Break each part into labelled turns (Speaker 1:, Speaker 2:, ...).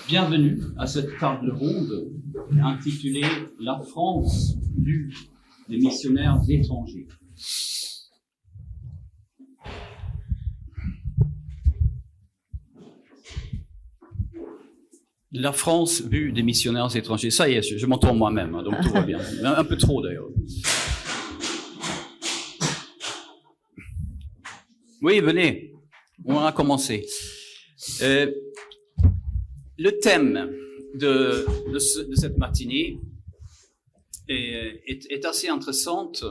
Speaker 1: Bienvenue à cette table ronde intitulée « La France vue des missionnaires étrangers ». La France vue des missionnaires étrangers. Ça y est, je m'entends moi-même, hein, donc tout va bien. Un peu trop d'ailleurs. Oui, venez, on va commencer. Le thème de cette matinée est assez intéressante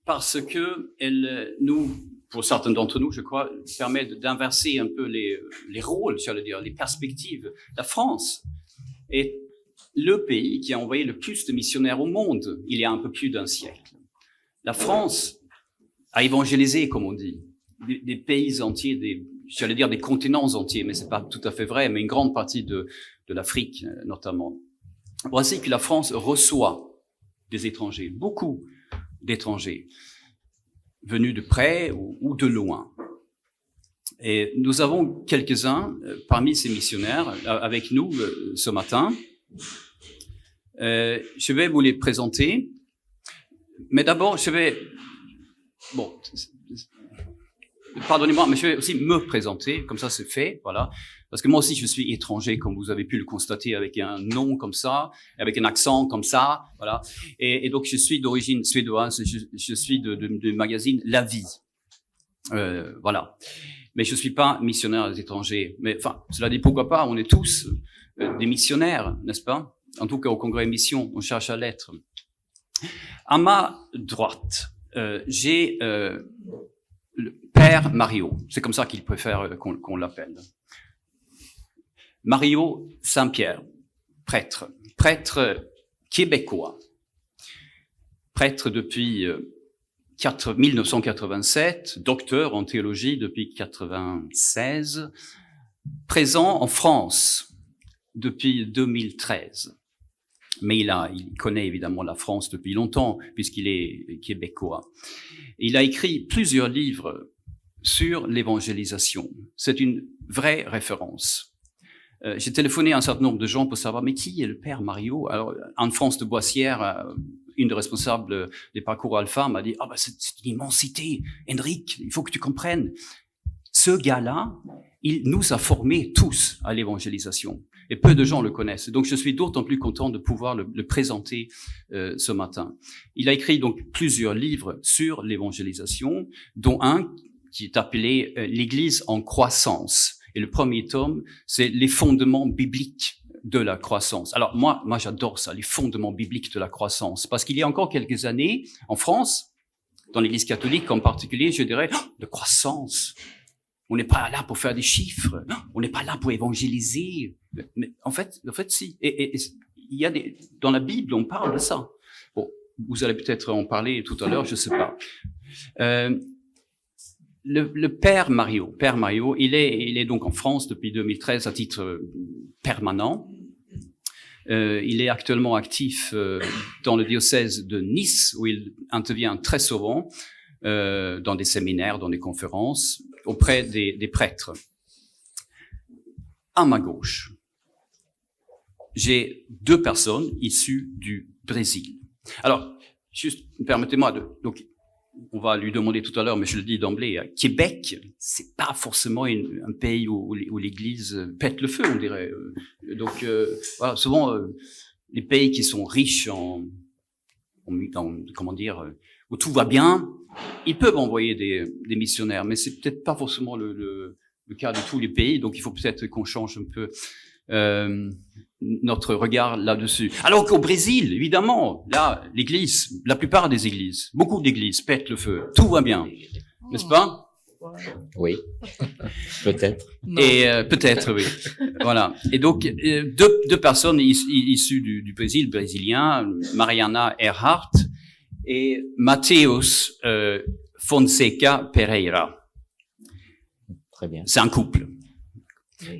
Speaker 1: parce que elle nous, pour certains d'entre nous, je crois, permet d'inverser un peu les rôles, j'allais dire, les perspectives. La France est le pays qui a envoyé le plus de missionnaires au monde il y a un peu plus d'un siècle. La France a évangélisé, comme on dit, des pays entiers, j'allais dire des continents entiers, mais c'est pas tout à fait vrai, mais une grande partie de l'Afrique notamment. Voici que la France reçoit des étrangers, beaucoup d'étrangers, venus de près ou de loin. Et nous avons quelques-uns parmi ces missionnaires avec nous ce matin. Je vais vous les présenter, mais d'abord pardonnez-moi, mais je vais aussi me présenter, comme ça c'est fait, voilà. Parce que moi aussi je suis étranger, comme vous avez pu le constater, avec un nom comme ça, avec un accent comme ça, voilà. Et donc je suis d'origine suédoise, je suis du magazine La Vie, voilà. Mais je suis pas missionnaire des étrangers. Mais enfin, cela dit, pourquoi pas, on est tous des missionnaires, n'est-ce pas? En tout cas au Congrès Mission, on cherche à l'être. À ma droite, j'ai le Père Mario, c'est comme ça qu'il préfère qu'on l'appelle. Mario Saint-Pierre, prêtre québécois, prêtre depuis 1987, docteur en théologie depuis 1996, présent en France depuis 2013. Mais il connaît évidemment la France depuis longtemps, puisqu'il est québécois. Il a écrit plusieurs livres sur l'évangélisation. C'est une vraie référence. J'ai téléphoné à un certain nombre de gens pour savoir, mais qui est le Père Mario? Alors, Anne-France de Boissière, une des responsables des parcours Alpha, m'a dit, c'est une immensité. Henrik, il faut que tu comprennes. Ce gars-là, il nous a formés tous à l'évangélisation. Et peu de gens le connaissent. Donc, je suis d'autant plus content de pouvoir le présenter ce matin. Il a écrit donc plusieurs livres sur l'évangélisation, dont un qui est appelé L'Église en croissance. Et le premier tome, c'est les fondements bibliques de la croissance. Alors moi j'adore ça, les fondements bibliques de la croissance, parce qu'il y a encore quelques années, en France, dans l'Église catholique en particulier, je dirais, de croissance. On n'est pas là pour faire des chiffres, on n'est pas là pour évangéliser. Mais en fait, si. Et il y a dans la Bible, on parle de ça. Bon, vous allez peut-être en parler tout à l'heure, je sais pas. Le Père Mario, il est donc en France depuis 2013 à titre permanent. Il est actuellement actif dans le diocèse de Nice, où il intervient très souvent dans des séminaires, dans des conférences, auprès des prêtres. À ma gauche, j'ai deux personnes issues du Brésil. Alors, juste permettez-moi donc on va lui demander tout à l'heure, mais je le dis d'emblée, Québec, c'est pas forcément un pays où l'Église pète le feu, on dirait. Donc, voilà, souvent, les pays qui sont riches comment dire, où tout va bien, ils peuvent envoyer des missionnaires, mais c'est peut-être pas forcément le cas de tous les pays, donc il faut peut-être qu'on change un peu notre regard là-dessus. Alors qu'au Brésil, évidemment, là, l'Église, la plupart des églises, beaucoup d'églises pètent le feu, tout va bien, n'est-ce pas?
Speaker 2: Oui, peut-être.
Speaker 1: Et peut-être, oui. Voilà. Et donc deux personnes issues du Brésil, brésilien, Mariana Erhardt et Mateus Fonseca Pereira.
Speaker 2: Très bien.
Speaker 1: C'est un couple.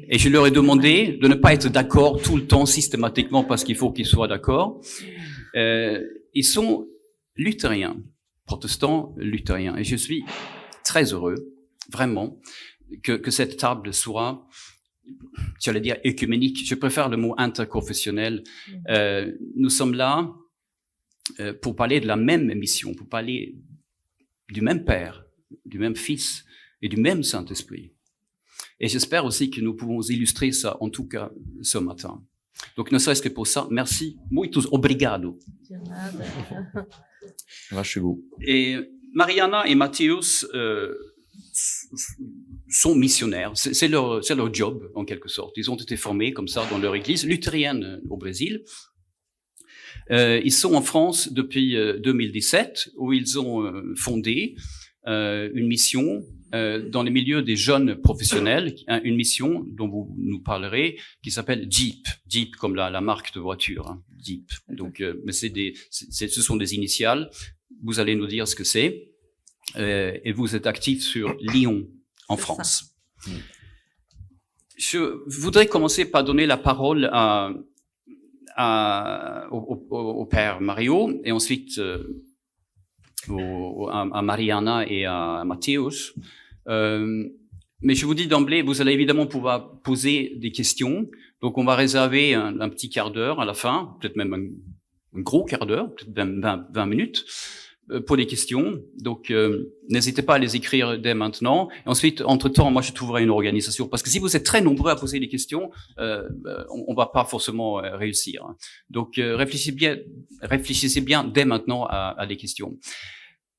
Speaker 1: Et je leur ai demandé de ne pas être d'accord tout le temps systématiquement parce qu'il faut qu'ils soient d'accord. Ils sont luthériens, protestants luthériens. Et je suis très heureux, vraiment, que cette table soit j'allais dire œcuménique, je préfère le mot interconfessionnel. Nous sommes là pour parler de la même mission, pour parler du même Père, du même Fils et du même Saint-Esprit. Et j'espère aussi que nous pouvons illustrer ça, en tout cas, ce matin. Donc, ne serait-ce que pour ça, merci. Muito obrigado. Et Mariana et Matthäus sont missionnaires. C'est leur job, en quelque sorte. Ils ont été formés comme ça dans leur église luthérienne au Brésil. Ils sont en France depuis 2017, où ils ont fondé une mission dans les milieux des jeunes professionnels, une mission dont vous nous parlerez, qui s'appelle Jeep. Jeep comme la marque de voiture, hein, Jeep. Donc, mais ce sont des initiales. Vous allez nous dire ce que c'est. Et vous êtes actif sur Lyon, en France. Je voudrais commencer par donner la parole au père Mario et ensuite à Mariana et à Matthäus. Mais je vous dis d'emblée, vous allez évidemment pouvoir poser des questions. Donc on va réserver un petit quart d'heure à la fin, peut-être même un gros quart d'heure, peut-être même 20 minutes pour des questions. Donc n'hésitez pas à les écrire dès maintenant. Et ensuite, entre-temps, moi je trouverai une organisation. Parce que si vous êtes très nombreux à poser des questions, on va pas forcément réussir. Donc réfléchissez bien dès maintenant à des questions.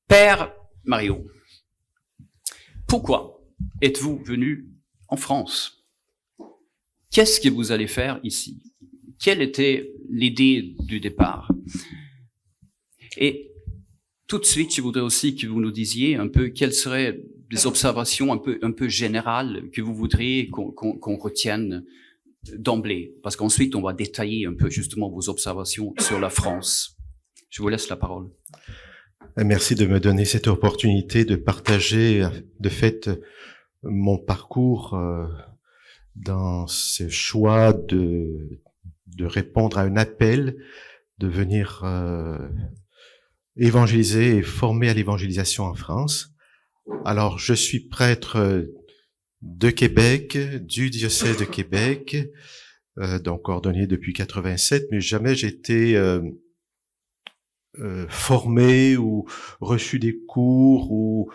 Speaker 1: Père Mario, pourquoi êtes-vous venu en France? Qu'est-ce que vous allez faire ici? Quelle était l'idée du départ? Et tout de suite, je voudrais aussi que vous nous disiez un peu quelles seraient des observations un peu générales que vous voudriez qu'on retienne d'emblée. Parce qu'ensuite, on va détailler un peu justement vos observations sur la France. Je vous laisse la parole.
Speaker 3: Merci de me donner cette opportunité de partager, de fait, mon parcours dans ce choix de répondre à un appel, de venir évangéliser et former à l'évangélisation en France. Alors, je suis prêtre de Québec, du diocèse de Québec, donc ordonné depuis 87, mais jamais j'ai été formé ou reçu des cours ou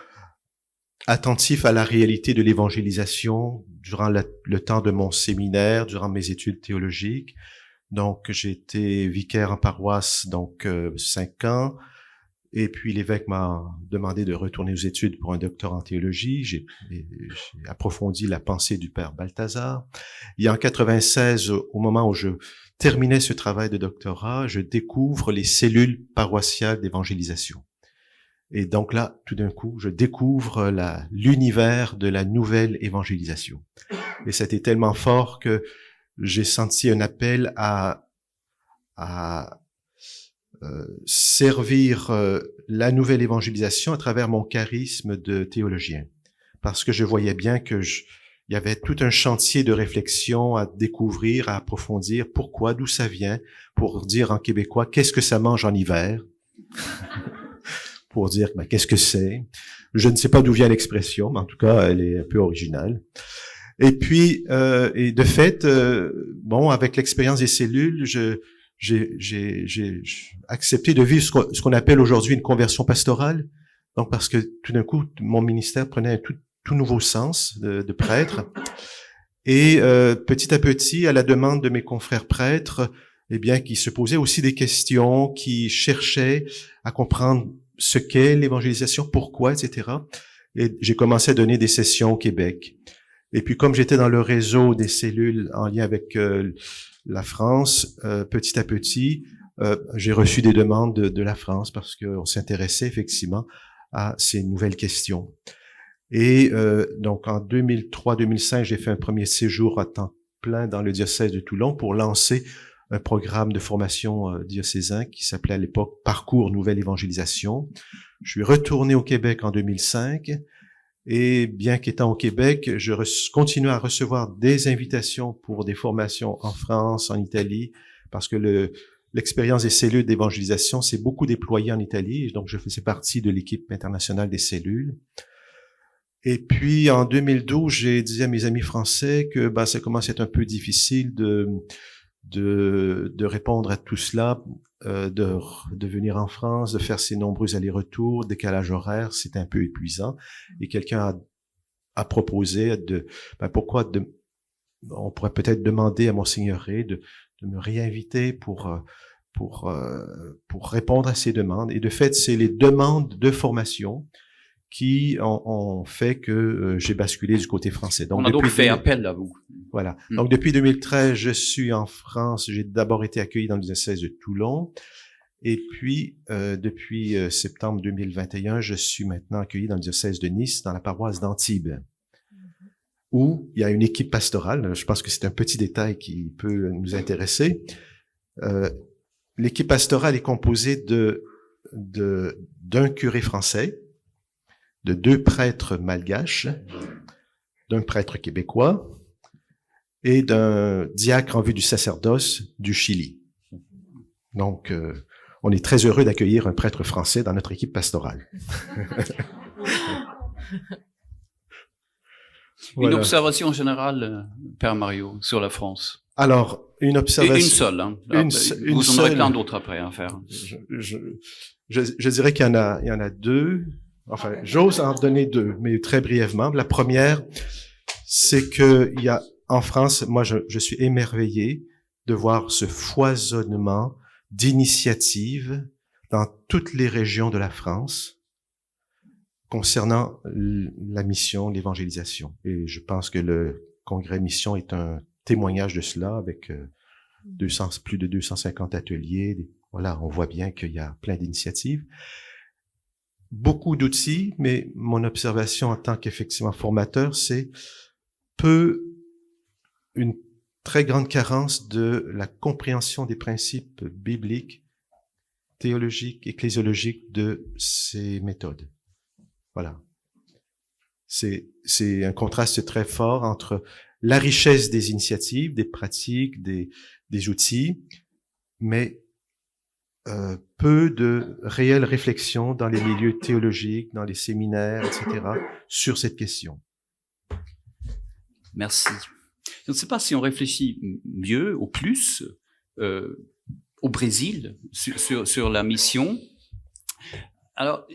Speaker 3: attentif à la réalité de l'évangélisation durant le temps de mon séminaire, durant mes études théologiques. Donc, j'ai été vicaire en paroisse, 5 ans. Et puis, l'évêque m'a demandé de retourner aux études pour un doctorat en théologie. J'ai approfondi la pensée du père Balthazar. Et en 96, au moment où je terminais ce travail de doctorat, je découvre les cellules paroissiales d'évangélisation. Et donc là, tout d'un coup, je découvre l'univers de la nouvelle évangélisation. Et c'était tellement fort que j'ai senti un appel à servir la nouvelle évangélisation à travers mon charisme de théologien. Parce que je voyais bien que il y avait tout un chantier de réflexion à découvrir, à approfondir. Pourquoi, d'où ça vient, pour dire en québécois, qu'est-ce que ça mange en hiver? Pour dire, qu'est-ce que c'est? Je ne sais pas d'où vient l'expression, mais en tout cas, elle est un peu originale. Et puis, et de fait, avec l'expérience des cellules, j'ai accepté de vivre ce qu'on appelle aujourd'hui une conversion pastorale. Donc, parce que tout d'un coup, mon ministère prenait un tout nouveau sens de prêtre. Et petit à petit, à la demande de mes confrères prêtres, qui se posaient aussi des questions, qui cherchaient à comprendre ce qu'est l'évangélisation, pourquoi, etc. Et j'ai commencé à donner des sessions au Québec. Et puis, comme j'étais dans le réseau des cellules en lien avec la France, petit à petit, j'ai reçu des demandes de la France parce qu'on s'intéressait effectivement à ces nouvelles questions. Et donc, en 2003-2005, j'ai fait un premier séjour à temps plein dans le diocèse de Toulon pour lancer un programme de formation diocésain qui s'appelait à l'époque Parcours Nouvelle Évangélisation. Je suis retourné au Québec en 2005 et bien qu'étant au Québec, je continue à recevoir des invitations pour des formations en France, en Italie, parce que l'expérience des cellules d'évangélisation s'est beaucoup déployée en Italie, donc je faisais partie de l'équipe internationale des cellules. Et puis, en 2012, j'ai dit à mes amis français que ça commence à être un peu difficile de répondre à tout cela, de venir en France, de faire ces nombreux allers-retours, décalage horaire, c'est un peu épuisant. Et quelqu'un a proposé pourquoi on pourrait peut-être demander à Monseigneur Rey de me réinviter pour répondre à ces demandes. Et de fait, c'est les demandes de formation qui ont fait que j'ai basculé du côté français.
Speaker 1: Donc, on a donc fait appel à vous.
Speaker 3: Voilà. Donc, depuis 2013, je suis en France. J'ai d'abord été accueilli dans le diocèse de Toulon. Et puis, depuis septembre 2021, je suis maintenant accueilli dans le diocèse de Nice, dans la paroisse d'Antibes, où il y a une équipe pastorale. Je pense que c'est un petit détail qui peut nous intéresser. L'équipe pastorale est composée d'un curé français, de 2 prêtres malgaches, d'un prêtre québécois et d'un diacre en vue du sacerdoce du Chili. Donc, on est très heureux d'accueillir un prêtre français dans notre équipe pastorale.
Speaker 1: Voilà. Une observation générale, Père Mario, sur la France.
Speaker 3: Alors, une observation.
Speaker 1: Et une seule. Hein. Vous en aurez plein d'autres après à faire.
Speaker 3: Je dirais qu'il y en a 2. Enfin, j'ose en donner 2, mais très brièvement. La première, c'est que il y a en France, moi, je suis émerveillé de voir ce foisonnement d'initiatives dans toutes les régions de la France concernant la mission, l'évangélisation. Et je pense que le Congrès Mission est un témoignage de cela, avec plus de 250 ateliers. Voilà, on voit bien qu'il y a plein d'initiatives. Beaucoup d'outils, mais mon observation en tant qu'effectivement formateur, c'est une très grande carence de la compréhension des principes bibliques, théologiques, ecclésiologiques de ces méthodes. Voilà. C'est un contraste très fort entre la richesse des initiatives, des pratiques, des outils, mais peu de réelle réflexion dans les milieux théologiques, dans les séminaires, etc., sur cette question.
Speaker 1: Merci. Je ne sais pas si on réfléchit mieux ou plus au Brésil sur la mission. Alors,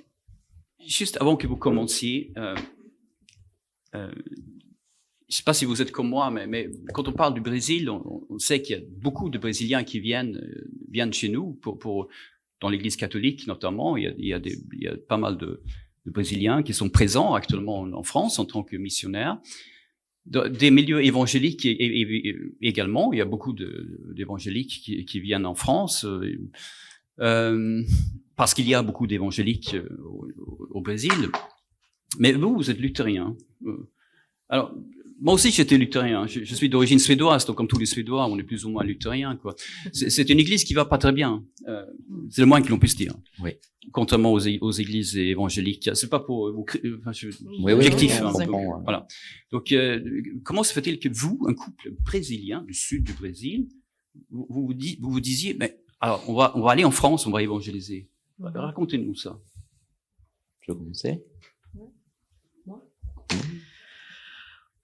Speaker 1: juste avant que vous commenciez, je ne sais pas si vous êtes comme moi, mais quand on parle du Brésil, on sait qu'il y a beaucoup de Brésiliens qui viennent chez nous dans l'Église catholique notamment. Il y a pas mal de Brésiliens qui sont présents actuellement en France en tant que missionnaires. Des milieux évangéliques également. Il y a beaucoup d'évangéliques qui viennent en France parce qu'il y a beaucoup d'évangéliques au Brésil. Mais vous êtes luthérien. Alors, moi aussi, j'étais luthérien. Je suis d'origine suédoise, donc comme tous les Suédois, on est plus ou moins luthériens, quoi. C'est une église qui va pas très bien. C'est le moins que l'on puisse dire.
Speaker 2: Oui.
Speaker 1: Contrairement aux églises évangéliques. C'est pas pour objectif. Voilà. Donc, comment se fait-il que vous, un couple brésilien du sud du Brésil, vous vous disiez, mais alors, on va aller en France, on va évangéliser. Racontez-nous ça.
Speaker 2: Je commençais.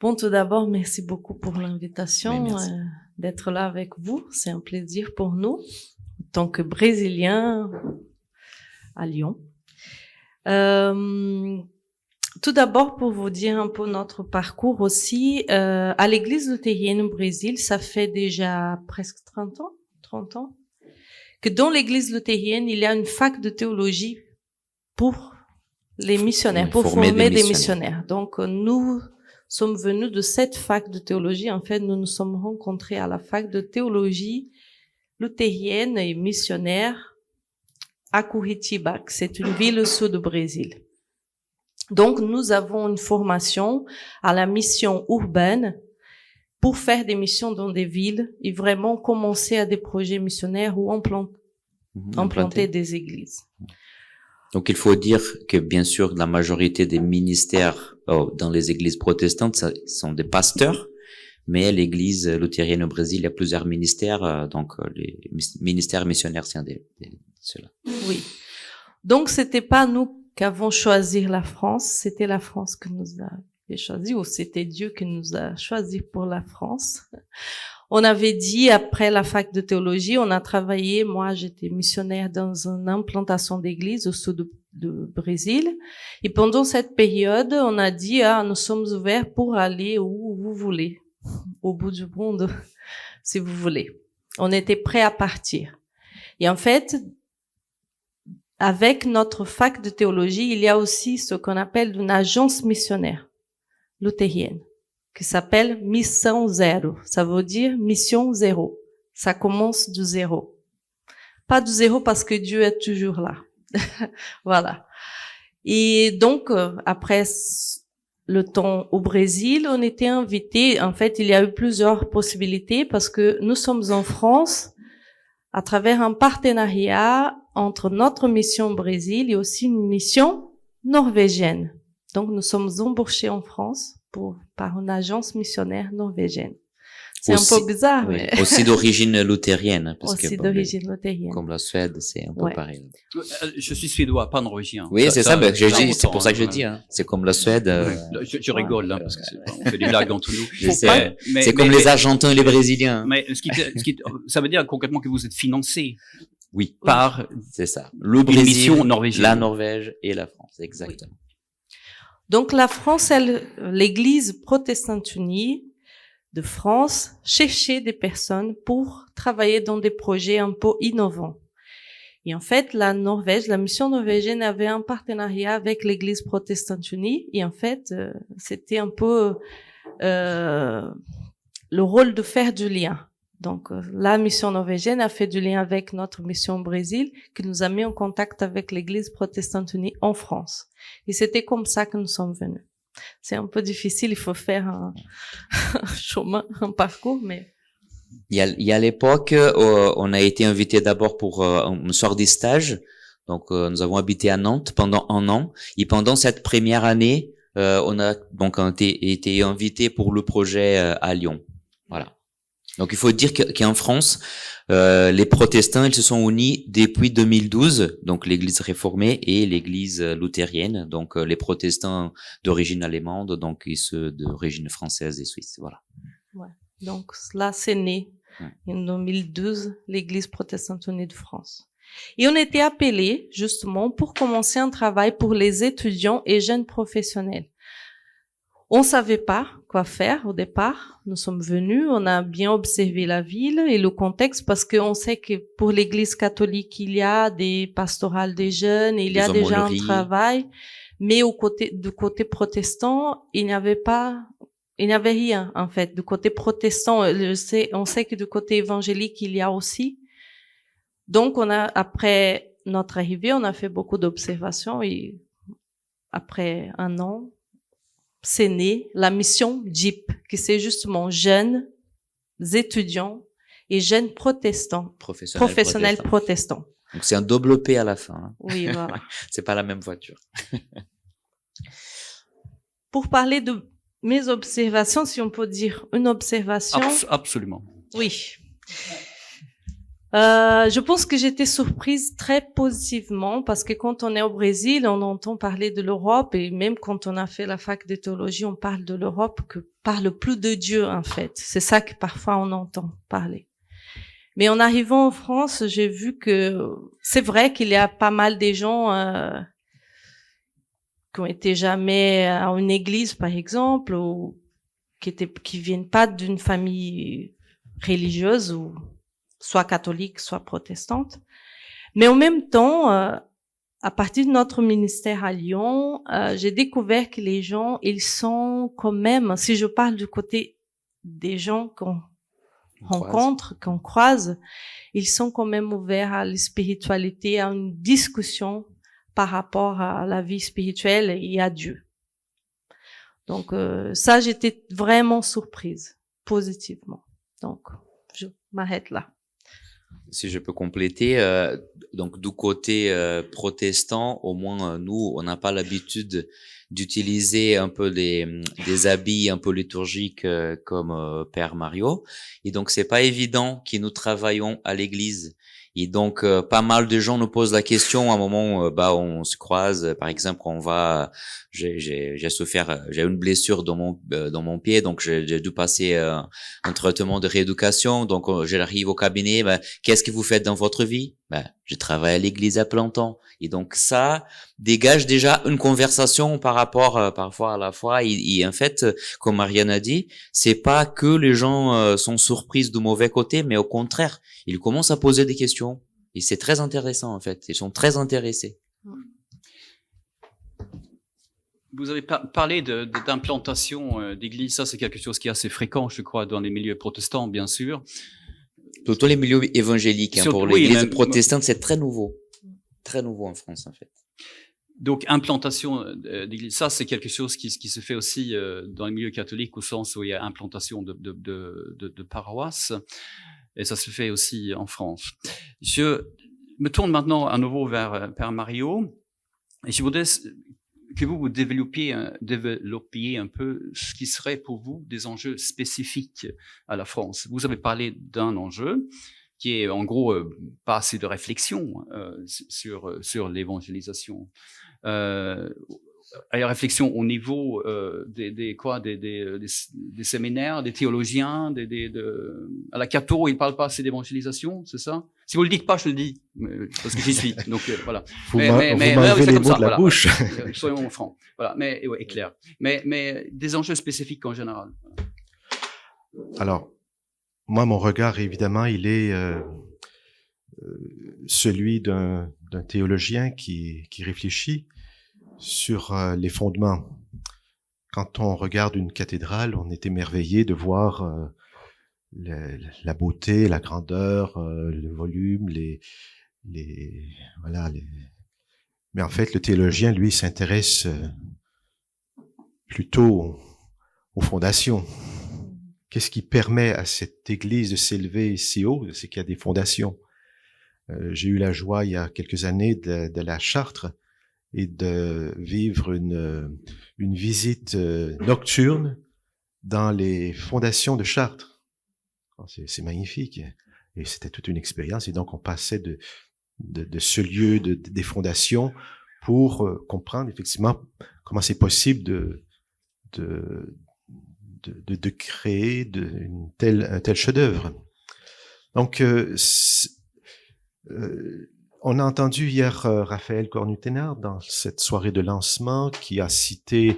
Speaker 4: Bon, tout d'abord, merci beaucoup pour l'invitation d'être là avec vous. C'est un plaisir pour nous, en tant que Brésiliens à Lyon. Tout d'abord, pour vous dire un peu notre parcours aussi, à l'Église luthérienne au Brésil, ça fait déjà presque 30 ans, que dans l'Église luthérienne, il y a une fac de théologie pour les missionnaires, pour former des missionnaires. Donc, nous sommes venus de cette fac de théologie. En fait, nous nous sommes rencontrés à la fac de théologie luthérienne et missionnaire à Curitiba. C'est une ville au sud du Brésil. Donc, nous avons une formation à la mission urbaine pour faire des missions dans des villes et vraiment commencer à des projets missionnaires ou implanter des églises.
Speaker 2: Donc, il faut dire que, bien sûr, la majorité des ministères dans les églises protestantes sont des pasteurs, mais l'église luthérienne au Brésil, il y a plusieurs ministères, donc les ministères missionnaires, c'est un de ceux-là.
Speaker 4: Oui. Donc, c'était pas nous qu'avant de choisir la France, c'était la France que nous avait choisi, ou c'était Dieu qui nous a choisi pour la France. On avait dit, après la fac de théologie, on a travaillé, moi j'étais missionnaire dans une implantation d'église au sud de Brésil. Et pendant cette période, on a dit, nous sommes ouverts pour aller où vous voulez, au bout du monde, si vous voulez. On était prêts à partir. Et en fait, avec notre fac de théologie, il y a aussi ce qu'on appelle une agence missionnaire luthérienne, qui s'appelle Mission Zéro. Ça veut dire mission zéro. Ça commence du zéro. Pas du zéro parce que Dieu est toujours là. Voilà. Et donc, après le temps au Brésil, on était invités. En fait, il y a eu plusieurs possibilités parce que nous sommes en France à travers un partenariat entre notre mission au Brésil et aussi une mission norvégienne. Donc, nous sommes embauchés en France par une agence missionnaire norvégienne. C'est un peu bizarre,
Speaker 2: oui,
Speaker 4: mais...
Speaker 2: Aussi d'origine luthérienne. Parce
Speaker 4: aussi
Speaker 2: que,
Speaker 4: d'origine luthérienne.
Speaker 2: Comme la Suède, c'est un peu pareil.
Speaker 1: Je suis suédois, pas norvégien.
Speaker 2: Oui, c'est ça, c'est pour ça que je
Speaker 1: hein.
Speaker 2: dis, c'est comme la Suède.
Speaker 1: Je rigole, hein, parce que on fait des blagues entre nous.
Speaker 2: C'est comme les Argentins et les Brésiliens.
Speaker 1: Mais ça veut dire concrètement que vous êtes financé.
Speaker 2: Oui.
Speaker 1: Par.
Speaker 2: C'est ça. Le Brésil,
Speaker 1: mission norvégienne.
Speaker 2: La Norvège et la France, exactement.
Speaker 4: Oui. Donc la France, l'Église protestante unie de France cherchait des personnes pour travailler dans des projets un peu innovants. Et en fait, la Norvège, la mission norvégienne avait un partenariat avec l'Église protestante unie. Et en fait, c'était un peu le rôle de faire du lien. Donc, la mission norvégienne a fait du lien avec notre mission au Brésil, qui nous a mis en contact avec l'Église protestante unie en France. Et c'était comme ça que nous sommes venus. C'est un peu difficile, il faut faire un chemin, un parcours, mais...
Speaker 2: Il y a l'époque, on a été invité d'abord pour une sorte de stage. Donc, nous avons habité à Nantes pendant 1 an. Et pendant cette première année, on a donc été invité pour le projet à Lyon. Voilà. Donc, il faut dire qu'en France, les protestants, ils se sont unis depuis 2012, donc l'Église réformée et l'Église luthérienne, donc les protestants d'origine allemande, donc et ceux d'origine française et suisse, voilà.
Speaker 4: Ouais. Donc là, c'est né en 2012, l'Église protestante unie de France. Et on était appelés justement pour commencer un travail pour les étudiants et jeunes professionnels. On savait pas quoi faire au départ. Nous sommes venus, on a bien observé la ville et le contexte parce qu'on sait que pour l'Église catholique, il y a des pastorales des jeunes, il y a déjà un travail. Mais du côté protestant, il n'y avait rien, en fait. Du côté protestant, on sait que du côté évangélique, il y a aussi. Donc, après notre arrivée, on a fait beaucoup d'observations et après 1 an, c'est né la mission JIP, qui c'est justement jeunes étudiants et jeunes protestants, professionnels protestants.
Speaker 2: Donc c'est un double P à la fin. Hein.
Speaker 4: Oui, voilà.
Speaker 2: C'est pas la même voiture.
Speaker 4: Pour parler de mes observations, si on peut dire une observation.
Speaker 1: Absolument.
Speaker 4: Oui. Je pense que j'étais surprise très positivement parce que quand on est au Brésil, on entend parler de l'Europe et même quand on a fait la fac de théologie, on parle de l'Europe que parle plus de Dieu en fait. C'est ça que parfois on entend parler. Mais en arrivant en France, j'ai vu que c'est vrai qu'il y a pas mal des gens qui ont été jamais à une église par exemple ou qui viennent pas d'une famille religieuse ou soit catholique, soit protestante. Mais en même temps, à partir de notre ministère à Lyon, j'ai découvert que les gens, ils sont quand même, si je parle du côté des gens qu'on rencontre, qu'on croise, ils sont quand même ouverts à la spiritualité, à une discussion par rapport à la vie spirituelle et à Dieu. Donc ça, j'étais vraiment surprise, positivement. Donc, je m'arrête là.
Speaker 2: Si je peux compléter, donc du côté protestant, au moins nous, on n'a pas l'habitude d'utiliser un peu des habits un peu liturgiques comme Père Mario, et donc c'est pas évident que nous travaillons à l'église Et donc, pas mal de gens nous posent la question à un moment, on se croise, par exemple, j'ai souffert, j'ai une blessure dans mon pied, donc j'ai dû passer un traitement de rééducation. Donc, j'arrive au cabinet, qu'est-ce que vous faites dans votre vie? Je travaille à l'église à plein temps. Et donc, ça dégage déjà une conversation par rapport, parfois à la foi. Et en fait, comme Marianne a dit, c'est pas que les gens sont surpris du mauvais côté, mais au contraire, ils commencent à poser des questions. Et c'est très intéressant, en fait. Ils sont très intéressés.
Speaker 1: Vous avez parlé d'implantation d'églises. Ça, c'est quelque chose qui est assez fréquent, je crois, dans les milieux protestants, bien sûr.
Speaker 2: Plutôt les milieux évangéliques. Pour l'église protestante, c'est très nouveau. Très nouveau en France, en fait.
Speaker 1: Donc, implantation d'église, ça, c'est quelque chose qui se fait aussi dans les milieux catholiques, au sens où il y a implantation de paroisses. Et ça se fait aussi en France. Je me tourne maintenant à nouveau vers Père Mario. Et je voudrais que vous développiez un peu ce qui serait pour vous des enjeux spécifiques à la France. Vous avez parlé d'un enjeu qui est en gros pas assez de réflexion sur l'évangélisation. À la réflexion au niveau des séminaires, des théologiens, à la catho, ils parlent pas assez d'évangélisation, c'est ça? Si vous le dites pas, je le dis, parce que j'y suis. Donc voilà.
Speaker 3: Vous m'enlevez les mots de la bouche.
Speaker 1: Soyons francs. Voilà, mais ouais, clair. Mais des enjeux spécifiques en général.
Speaker 3: Alors, moi, mon regard, évidemment, il est celui d'un théologien qui réfléchit sur les fondements. Quand on regarde une cathédrale, on est émerveillé de voir la beauté, la grandeur, le volume, Mais en fait, le théologien, lui, s'intéresse plutôt aux fondations. Qu'est-ce qui permet à cette église de s'élever si haut? C'est qu'il y a des fondations. J'ai eu la joie, il y a quelques années, de la Chartre et de vivre une visite nocturne dans les fondations de Chartres. C'est magnifique. Et c'était toute une expérience. Et donc, on passait de ce lieu des fondations pour comprendre effectivement comment c'est possible de créer un tel chef-d'œuvre. Donc, on a entendu hier Raphaël Cornu-Ténart dans cette soirée de lancement qui a cité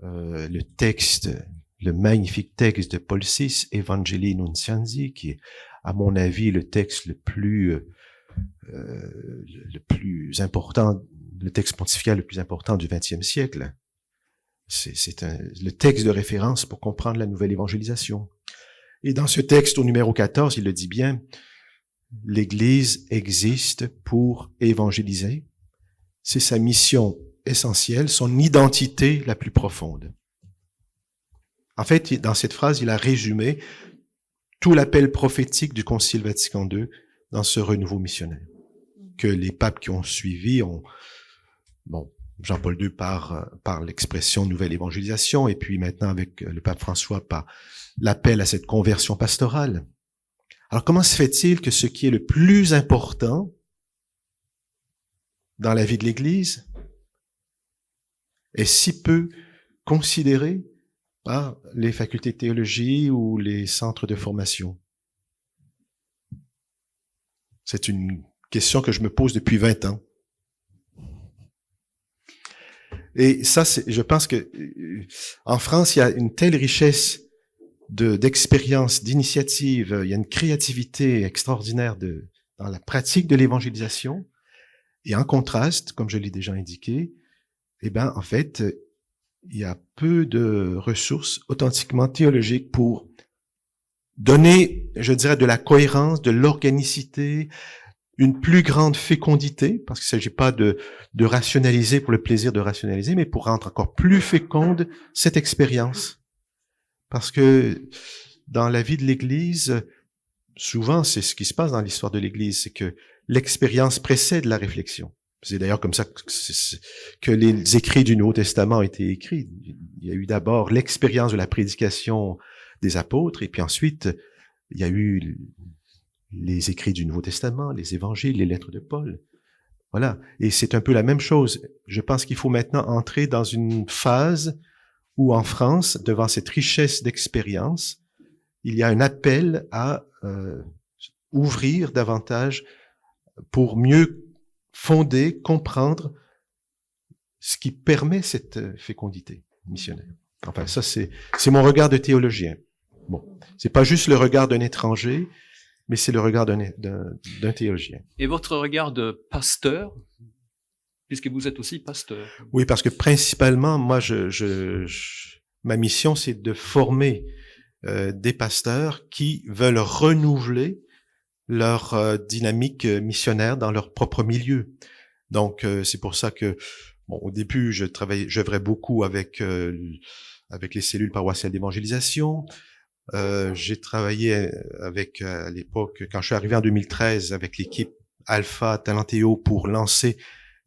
Speaker 3: le magnifique texte de Paul VI, Evangelii Nuntiandi, qui est, à mon avis, le texte le plus important, le texte pontifical le plus important du XXe siècle. C'est le texte de référence pour comprendre la nouvelle évangélisation. Et dans ce texte, au numéro 14, il le dit bien, l'Église existe pour évangéliser. C'est sa mission essentielle, son identité la plus profonde. En fait, dans cette phrase, il a résumé tout l'appel prophétique du Concile Vatican II dans ce renouveau missionnaire. Que les papes qui ont suivi Jean-Paul II par l'expression nouvelle évangélisation, et puis maintenant avec le pape François par l'appel à cette conversion pastorale. Alors comment se fait-il que ce qui est le plus important dans la vie de l'Église est si peu considéré par les facultés de théologie ou les centres de formation? C'est une question que je me pose depuis 20 ans. Et ça, je pense que en France, il y a une telle richesse d'expérience, d'initiative, il y a une créativité extraordinaire dans la pratique de l'évangélisation. Et en contraste, comme je l'ai déjà indiqué, en fait, il y a peu de ressources authentiquement théologiques pour donner, je dirais, de la cohérence, de l'organicité, une plus grande fécondité, parce qu'il ne s'agit pas de rationaliser pour le plaisir de rationaliser, mais pour rendre encore plus féconde cette expérience. Parce que dans la vie de l'Église, souvent, c'est ce qui se passe dans l'histoire de l'Église, c'est que l'expérience précède la réflexion. C'est d'ailleurs comme ça que les écrits du Nouveau Testament ont été écrits. Il y a eu d'abord l'expérience de la prédication des apôtres, et puis ensuite, il y a eu les écrits du Nouveau Testament, les évangiles, les lettres de Paul. Voilà. Et c'est un peu la même chose. Je pense qu'il faut maintenant entrer dans une phase où en France, devant cette richesse d'expérience, il y a un appel à ouvrir davantage pour mieux fonder, comprendre ce qui permet cette fécondité missionnaire. Enfin, ça, c'est mon regard de théologien. Bon, c'est pas juste le regard d'un étranger, mais c'est le regard d'un théologien.
Speaker 1: Et votre regard de pasteur, puisque vous êtes aussi pasteur.
Speaker 3: Oui, parce que principalement, moi, ma mission, c'est de former des pasteurs qui veulent renouveler leur dynamique missionnaire dans leur propre milieu. Donc, c'est pour ça que, bon, au début, j'œuvrais beaucoup avec les cellules paroissiales d'évangélisation. J'ai travaillé avec, à l'époque, quand je suis arrivé en 2013, avec l'équipe Alpha Talentéo pour lancer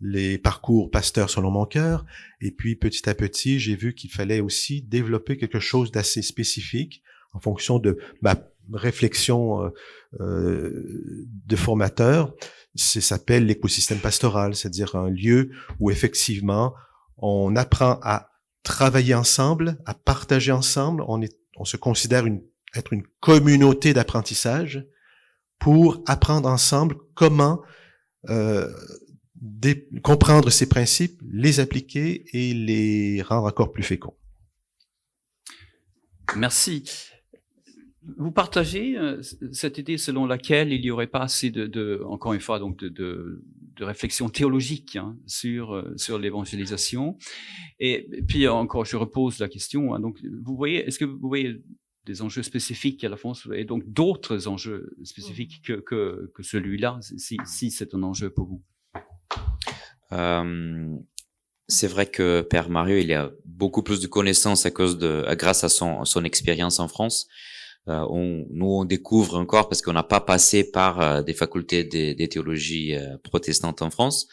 Speaker 3: les parcours pasteurs selon mon cœur. Et puis, petit à petit, j'ai vu qu'il fallait aussi développer quelque chose d'assez spécifique en fonction de ma réflexion de formateur. Ça s'appelle l'écosystème pastoral, c'est-à-dire un lieu où effectivement, on apprend à travailler ensemble, à partager ensemble. On se considère être une communauté d'apprentissage pour apprendre ensemble comment comprendre ces principes, les appliquer et les rendre encore plus féconds.
Speaker 1: Merci. Vous partagez cette idée selon laquelle il n'y aurait pas assez encore une fois, donc de réflexion théologique sur l'évangélisation. Et puis encore, je repose la question. Donc, est-ce que vous voyez des enjeux spécifiques à la France et donc d'autres enjeux spécifiques que celui-là, si c'est un enjeu pour vous?
Speaker 2: C'est vrai que Père Mario, il a beaucoup plus de connaissances grâce à son expérience en France. On découvre encore parce qu'on n'a pas passé par des facultés des théologies protestantes en France,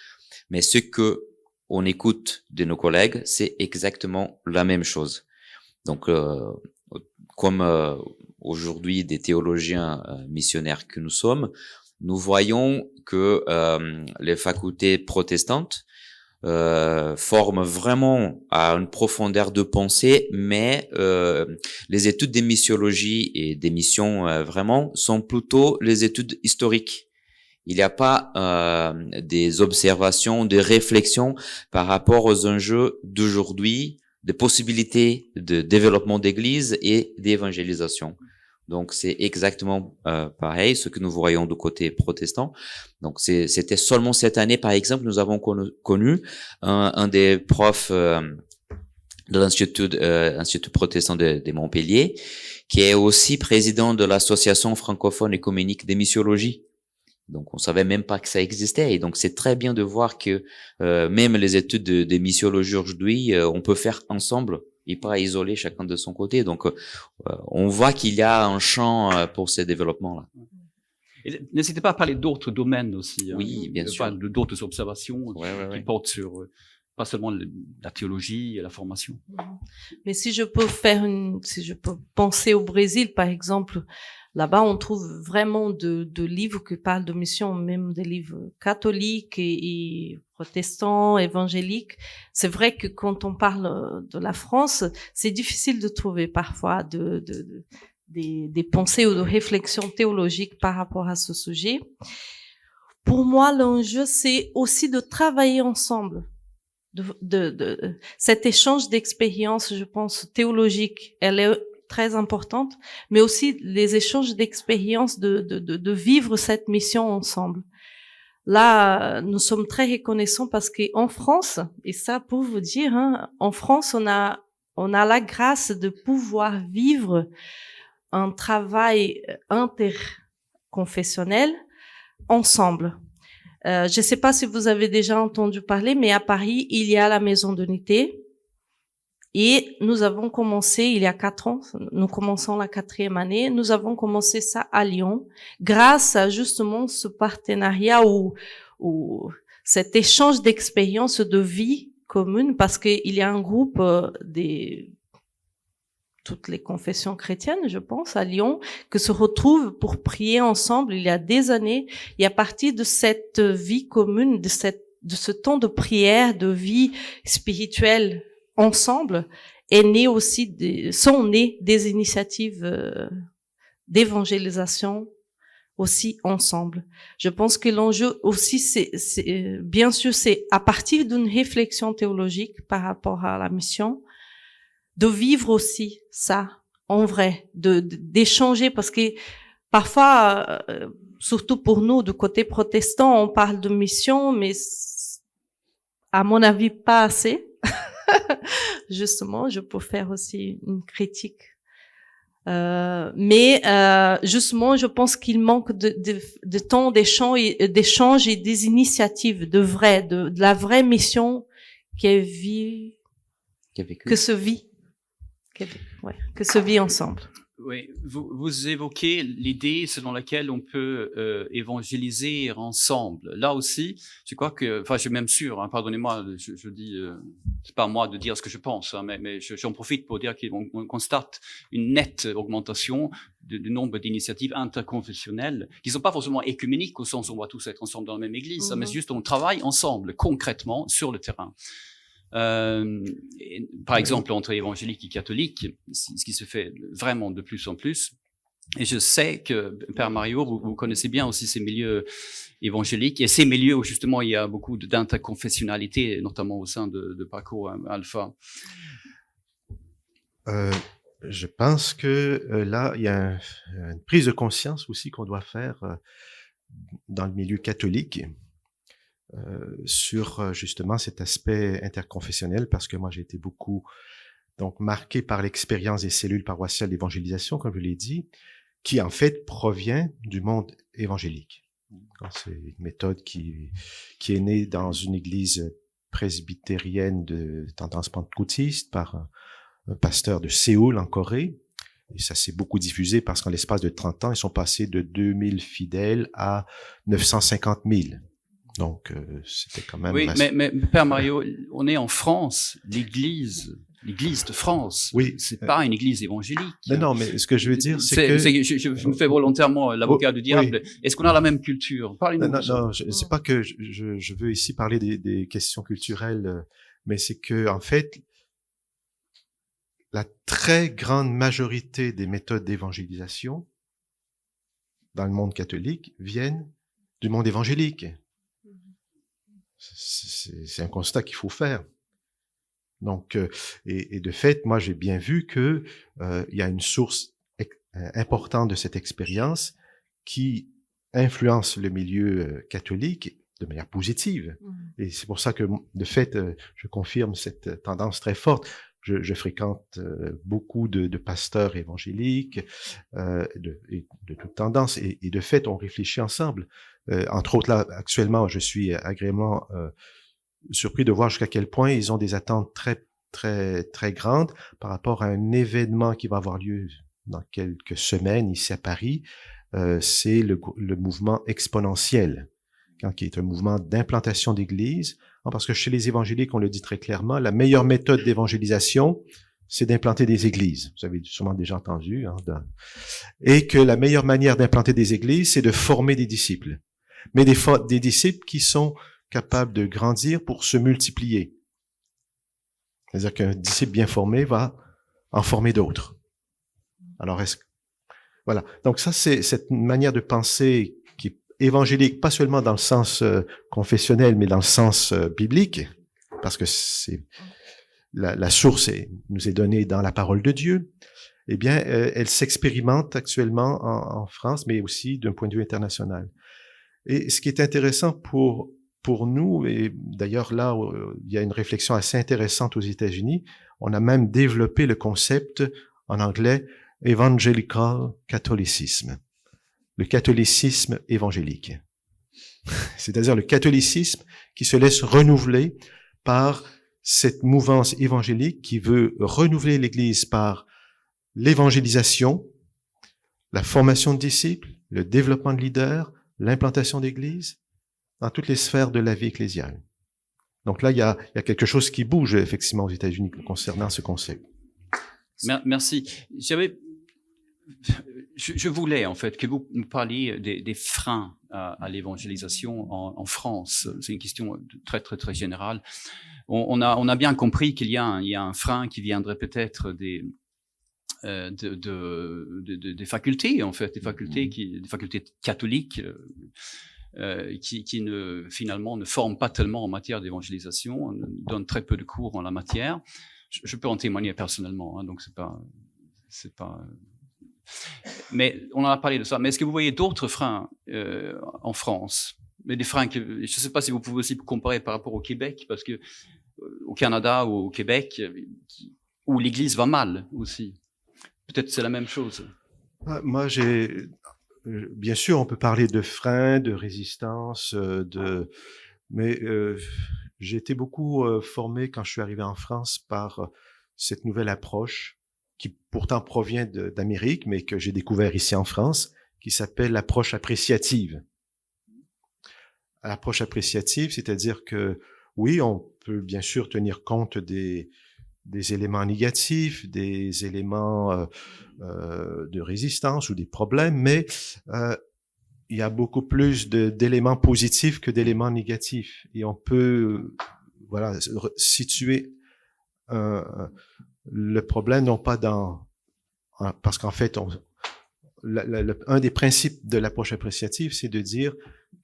Speaker 2: mais ce que on écoute de nos collègues, c'est exactement la même chose. Donc, comme aujourd'hui des théologiens missionnaires que nous sommes, nous voyons que les facultés protestantes forment vraiment à une profondeur de pensée, mais les études des missiologies et des missions vraiment sont plutôt les études historiques. Il n'y a pas des observations, des réflexions par rapport aux enjeux d'aujourd'hui, des possibilités de développement d'église et d'évangélisation. Donc, c'est exactement pareil, ce que nous voyons du côté protestant. Donc, c'était seulement cette année, par exemple, nous avons connu un des profs de l'Institut protestant de Montpellier, qui est aussi président de l'association francophone écuménique des missiologies. Donc, on savait même pas que ça existait. Et donc, c'est très bien de voir que même les études de missiologie aujourd'hui, on peut faire ensemble et pas isoler chacun de son côté. Donc, on voit qu'il y a un champ pour ces développements-là.
Speaker 1: Et n'hésitez pas à parler d'autres domaines aussi.
Speaker 2: Oui, bien sûr.
Speaker 1: D'autres observations qui portent sur pas seulement la théologie et la formation.
Speaker 4: Mais si je peux penser au Brésil, par exemple, là-bas, on trouve vraiment de livres qui parlent de mission, même des livres catholiques et protestants, évangéliques. C'est vrai que quand on parle de la France, c'est difficile de trouver parfois des pensées ou de réflexions théologiques par rapport à ce sujet. Pour moi, l'enjeu, c'est aussi de travailler ensemble. Cet échange d'expériences, je pense, théologique, elle est très importante, mais aussi les échanges d'expériences de vivre cette mission ensemble. Là, nous sommes très reconnaissants parce qu'en France, et ça pour vous dire, en France, on a la grâce de pouvoir vivre un travail interconfessionnel ensemble. Je ne sais pas si vous avez déjà entendu parler, mais à Paris, il y a la Maison d'Unité. Et nous avons commencé, il y a 4 ans, nous commençons la 4e année, nous avons commencé ça à Lyon, grâce à justement ce partenariat ou cet échange d'expériences de vie commune, parce qu'il y a un groupe toutes les confessions chrétiennes, je pense, à Lyon, que se retrouvent pour prier ensemble il y a des années. Et à partir de cette vie commune, de ce temps de prière, de vie spirituelle ensemble, sont nées des initiatives d'évangélisation aussi ensemble. Je pense que l'enjeu aussi, bien sûr, c'est à partir d'une réflexion théologique par rapport à la mission, de vivre aussi ça en vrai, d'échanger, parce que parfois, surtout pour nous, du côté protestant, on parle de mission, mais à mon avis, pas assez. Justement, je peux faire aussi une critique. Mais justement, je pense qu'il manque de temps d'échange et des initiatives de la vraie mission que se vit ensemble.
Speaker 1: Oui, vous évoquez l'idée selon laquelle on peut évangéliser ensemble. Là aussi, je crois que, enfin, je suis même sûr, hein, pardonnez-moi, je dis, c'est pas à moi de dire ce que je pense, hein, mais j'en profite pour dire qu'on constate une nette augmentation du nombre d'initiatives interconfessionnelles qui sont pas forcément écuméniques au sens où on va tous être ensemble dans la même église, mais juste on travaille ensemble concrètement sur le terrain. Par exemple, entre évangéliques et catholiques, ce qui se fait vraiment de plus en plus. Et je sais que, Père Mario, vous connaissez bien aussi ces milieux évangéliques et ces milieux où justement il y a beaucoup d'interconfessionnalité, notamment au sein de Parcours Alpha.
Speaker 3: Je pense que là, il y a une prise de conscience aussi qu'on doit faire dans le milieu catholique. Sur justement cet aspect interconfessionnel, parce que moi j'ai été beaucoup donc marqué par l'expérience des cellules paroissiales d'évangélisation, comme je l'ai dit, qui en fait provient du monde évangélique. C'est une méthode qui est née dans une église presbytérienne de tendance pentecôtiste par un pasteur de Séoul en Corée. Et ça s'est beaucoup diffusé parce qu'en l'espace de 30 ans, ils sont passés de 2000 fidèles à 950 000. Donc, c'était quand même...
Speaker 1: Oui, mais Père Mario, on est en France, l'église de France.
Speaker 3: Oui.
Speaker 1: C'est pas une église évangélique.
Speaker 3: Non, mais ce que je veux dire, c'est que...
Speaker 1: Je me fais volontairement l'avocat du diable. Oui. Est-ce qu'on a la même culture? Parlez-nous.
Speaker 3: Non, c'est pas que je veux ici parler des questions culturelles, mais c'est que, en fait, la très grande majorité des méthodes d'évangélisation dans le monde catholique viennent du monde évangélique. C'est un constat qu'il faut faire. Donc, et de fait, moi, j'ai bien vu que il y a une source importante de cette expérience qui influence le milieu catholique de manière positive. Et c'est pour ça que, de fait, je confirme cette tendance très forte. Je fréquente beaucoup de pasteurs évangéliques de toute tendance, et de fait, on réfléchit ensemble. Entre autres, là, actuellement, je suis agréablement surpris de voir jusqu'à quel point ils ont des attentes très, très, très grandes par rapport à un événement qui va avoir lieu dans quelques semaines ici à Paris. C'est le mouvement exponentiel, qui est un mouvement d'implantation d'églises. Parce que chez les évangéliques, on le dit très clairement, la meilleure méthode d'évangélisation, c'est d'implanter des églises. Vous avez sûrement déjà entendu. Et que la meilleure manière d'implanter des églises, c'est de former des disciples. Mais des disciples qui sont capables de grandir pour se multiplier. C'est-à-dire qu'un disciple bien formé va en former d'autres. Alors, voilà. Donc ça, c'est cette manière de penser qui est évangélique, pas seulement dans le sens confessionnel, mais dans le sens biblique, parce que c'est la source nous est donnée dans la parole de Dieu. Eh bien, elle s'expérimente actuellement en France, mais aussi d'un point de vue international. Et ce qui est intéressant pour nous, et d'ailleurs là, il y a une réflexion assez intéressante aux États-Unis, on a même développé le concept en anglais « evangelical catholicisme », le catholicisme évangélique. C'est-à-dire le catholicisme qui se laisse renouveler par cette mouvance évangélique qui veut renouveler l'Église par l'évangélisation, la formation de disciples, le développement de leaders, l'implantation d'églises, dans toutes les sphères de la vie ecclésiale. Donc là, il y a quelque chose qui bouge effectivement aux États-Unis concernant ce concept.
Speaker 1: Merci. Je voulais en fait que vous nous parliez des freins à l'évangélisation en France. C'est une question très très très générale. On a bien compris qu'il y a un frein qui viendrait peut-être des facultés en fait, des facultés catholiques qui finalement ne forment pas tellement en matière d'évangélisation, donnent très peu de cours en la matière. Je peux en témoigner personnellement, hein, donc c'est pas. Mais on en a parlé de ça. Mais est-ce que vous voyez d'autres freins en France? Mais des freins que je ne sais pas si vous pouvez aussi comparer par rapport au Québec, parce que au Canada ou au Québec, où l'Église va mal aussi. Peut-être c'est la même chose.
Speaker 3: Moi, bien sûr, on peut parler de freins, de résistance, mais j'ai été beaucoup formé quand je suis arrivé en France par cette nouvelle approche qui pourtant provient d'Amérique, mais que j'ai découvert ici en France, qui s'appelle l'approche appréciative. L'approche appréciative, c'est-à-dire que oui, on peut bien sûr tenir compte des éléments négatifs, des éléments de résistance ou des problèmes, mais il y a beaucoup plus d'éléments positifs que d'éléments négatifs. Et on peut situer le problème non pas parce qu'en fait, un des principes de l'approche appréciative, c'est de dire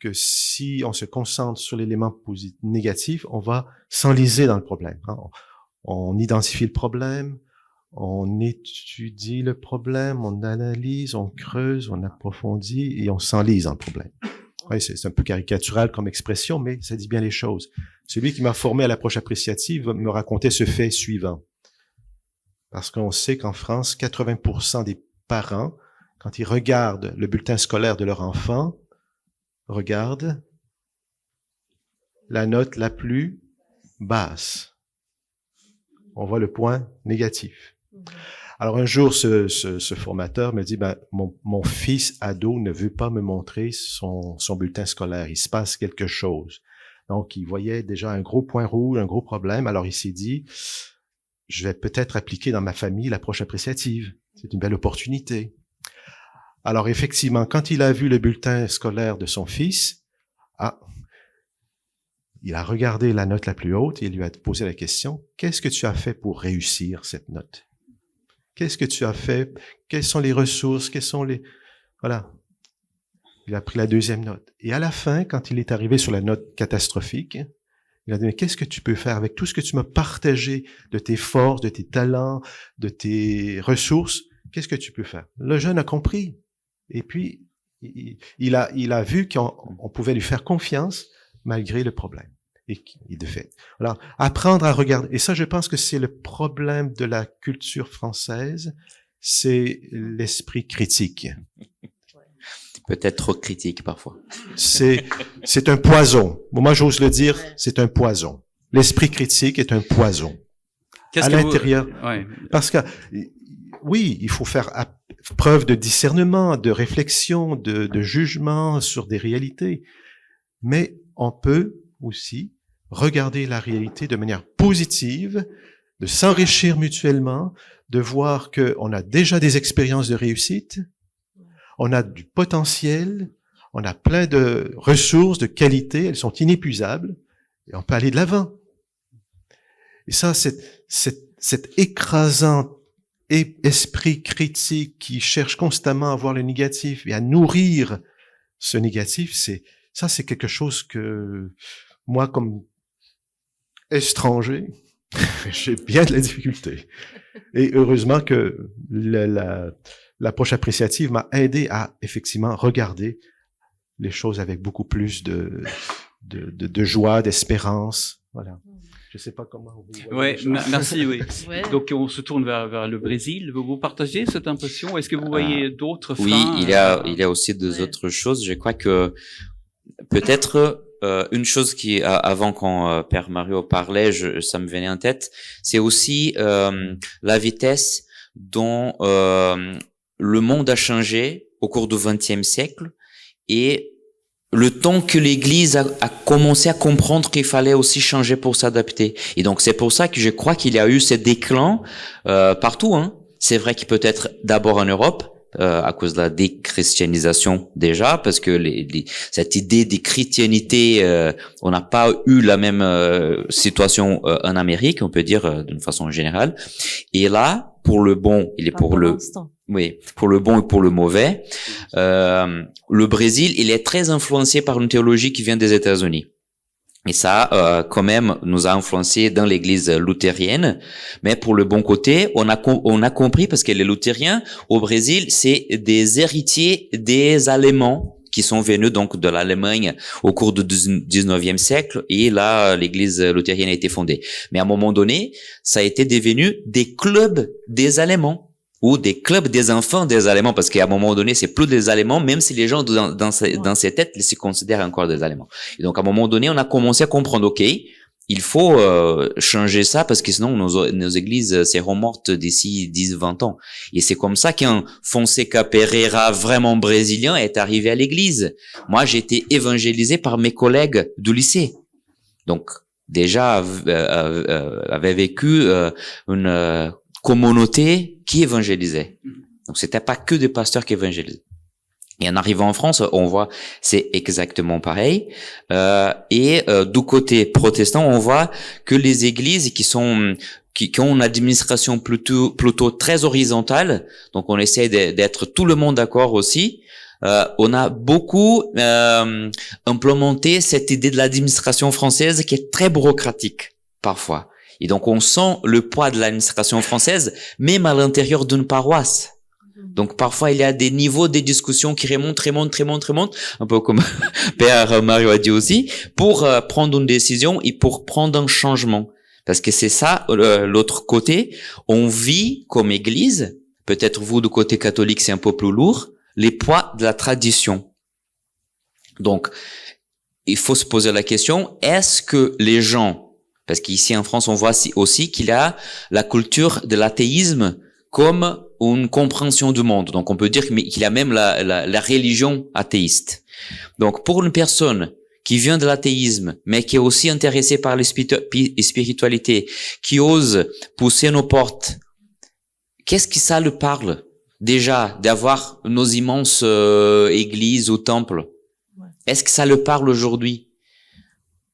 Speaker 3: que si on se concentre sur l'élément négatif, on va s'enliser dans le problème. Hein. On identifie le problème, on étudie le problème, on analyse, on creuse, on approfondit et on s'enlise dans le problème. Ouais, c'est un peu caricatural comme expression, mais ça dit bien les choses. Celui qui m'a formé à l'approche appréciative me racontait ce fait suivant. Parce qu'on sait qu'en France, 80% des parents, quand ils regardent le bulletin scolaire de leur enfant, regardent la note la plus basse. On voit le point négatif. Alors un jour, ce formateur me dit, mon fils ado ne veut pas me montrer son bulletin scolaire. Il se passe quelque chose. Donc, il voyait déjà un gros point rouge, un gros problème. Alors, il s'est dit, je vais peut-être appliquer dans ma famille l'approche appréciative. C'est une belle opportunité. Alors, effectivement, quand il a vu le bulletin scolaire de son fils, il a regardé la note la plus haute et il lui a posé la question, qu'est-ce que tu as fait pour réussir cette note? Qu'est-ce que tu as fait? Quelles sont les ressources? Voilà. Il a pris la deuxième note. Et à la fin, quand il est arrivé sur la note catastrophique, il a dit, mais qu'est-ce que tu peux faire avec tout ce que tu m'as partagé de tes forces, de tes talents, de tes ressources? Qu'est-ce que tu peux faire? Le jeune a compris. Et puis, il a vu qu'on pouvait lui faire confiance malgré le problème. Et de fait. Alors, apprendre à regarder. Et ça, je pense que c'est le problème de la culture française, c'est l'esprit critique.
Speaker 2: Peut-être trop critique parfois.
Speaker 3: C'est un poison. Moi, j'ose le dire, c'est un poison. L'esprit critique est un poison. À l'intérieur.
Speaker 1: Ouais.
Speaker 3: Parce que, oui, il faut faire preuve de discernement, de réflexion, de jugement sur des réalités. Mais on peut aussi regarder la réalité de manière positive, de s'enrichir mutuellement, de voir qu'on a déjà des expériences de réussite, on a du potentiel, on a plein de ressources, de qualités, elles sont inépuisables, et on peut aller de l'avant. Et ça, cet écrasant esprit critique qui cherche constamment à voir le négatif et à nourrir ce négatif, c'est quelque chose que moi, comme étranger, j'ai bien de la difficulté. Et heureusement que l'approche appréciative m'a aidé à effectivement regarder les choses avec beaucoup plus de joie, d'espérance. Voilà. Je sais pas comment vous voyez.
Speaker 1: Oui, merci, oui. Ouais. Donc, on se tourne vers le Brésil. Vous partagez cette impression? Est-ce que vous voyez d'autres freins?
Speaker 2: Oui, il y a aussi deux autres choses. Je crois que peut-être une chose qui, avant quand Père Mario parlait, ça me venait en tête, c'est aussi la vitesse dont le monde a changé au cours du XXe siècle et le temps que l'Église a commencé à comprendre qu'il fallait aussi changer pour s'adapter. Et donc c'est pour ça que je crois qu'il y a eu ce déclin partout, hein. C'est vrai qu'il peut être d'abord en Europe, à cause de la déchristianisation déjà, parce que cette idée de chrétienté, on n'a pas eu la même situation en Amérique, on peut dire d'une façon générale. Et là, pour le bon, il est pour le bon et pour le mauvais. Le Brésil, il est très influencé par une théologie qui vient des États-Unis. Et ça, quand même, nous a influencé dans l'église luthérienne. Mais pour le bon côté, on a compris, parce que les luthériens, au Brésil, c'est des héritiers des Allemands qui sont venus donc de l'Allemagne au cours du 19e siècle. Et là, l'église luthérienne a été fondée. Mais à un moment donné, ça a été devenu des clubs des Allemands, ou des clubs des enfants des Allemands, parce qu'à un moment donné, c'est plus des Allemands, même si les gens dans ces têtes se considèrent encore des Allemands. Et donc, à un moment donné, on a commencé à comprendre, OK, il faut changer ça, parce que sinon, nos églises seront mortes d'ici 10-20 ans. Et c'est comme ça qu'un Fonseca Pereira vraiment brésilien est arrivé à l'église. Moi, j'ai été évangélisé par mes collègues du lycée. Donc, déjà, avait vécu une communauté qui évangélisait. Donc, c'était pas que des pasteurs qui évangélisaient. Et en arrivant en France, on voit, c'est exactement pareil. Du côté protestant, on voit que les églises qui ont une administration plutôt très horizontale, donc on essaie d'être tout le monde d'accord aussi. On a beaucoup implémenté cette idée de l'administration française qui est très bureaucratique parfois. Et donc, on sent le poids de l'administration française, même à l'intérieur d'une paroisse. Donc, parfois, il y a des niveaux de discussion qui remontent, un peu comme Père Mario a dit aussi, pour prendre une décision et pour prendre un changement. Parce que c'est ça, l'autre côté. On vit comme Église, peut-être vous, du côté catholique, c'est un peu plus lourd, les poids de la tradition. Donc, il faut se poser la question, est-ce que les gens, parce qu'ici en France, on voit aussi qu'il y a la culture de l'athéisme comme une compréhension du monde. Donc, on peut dire qu'il y a même la religion athéiste. Donc, pour une personne qui vient de l'athéisme, mais qui est aussi intéressée par la spiritualité, qui ose pousser nos portes, qu'est-ce que ça le parle? Déjà, d'avoir nos immenses églises ou temples. Est-ce que ça le parle aujourd'hui?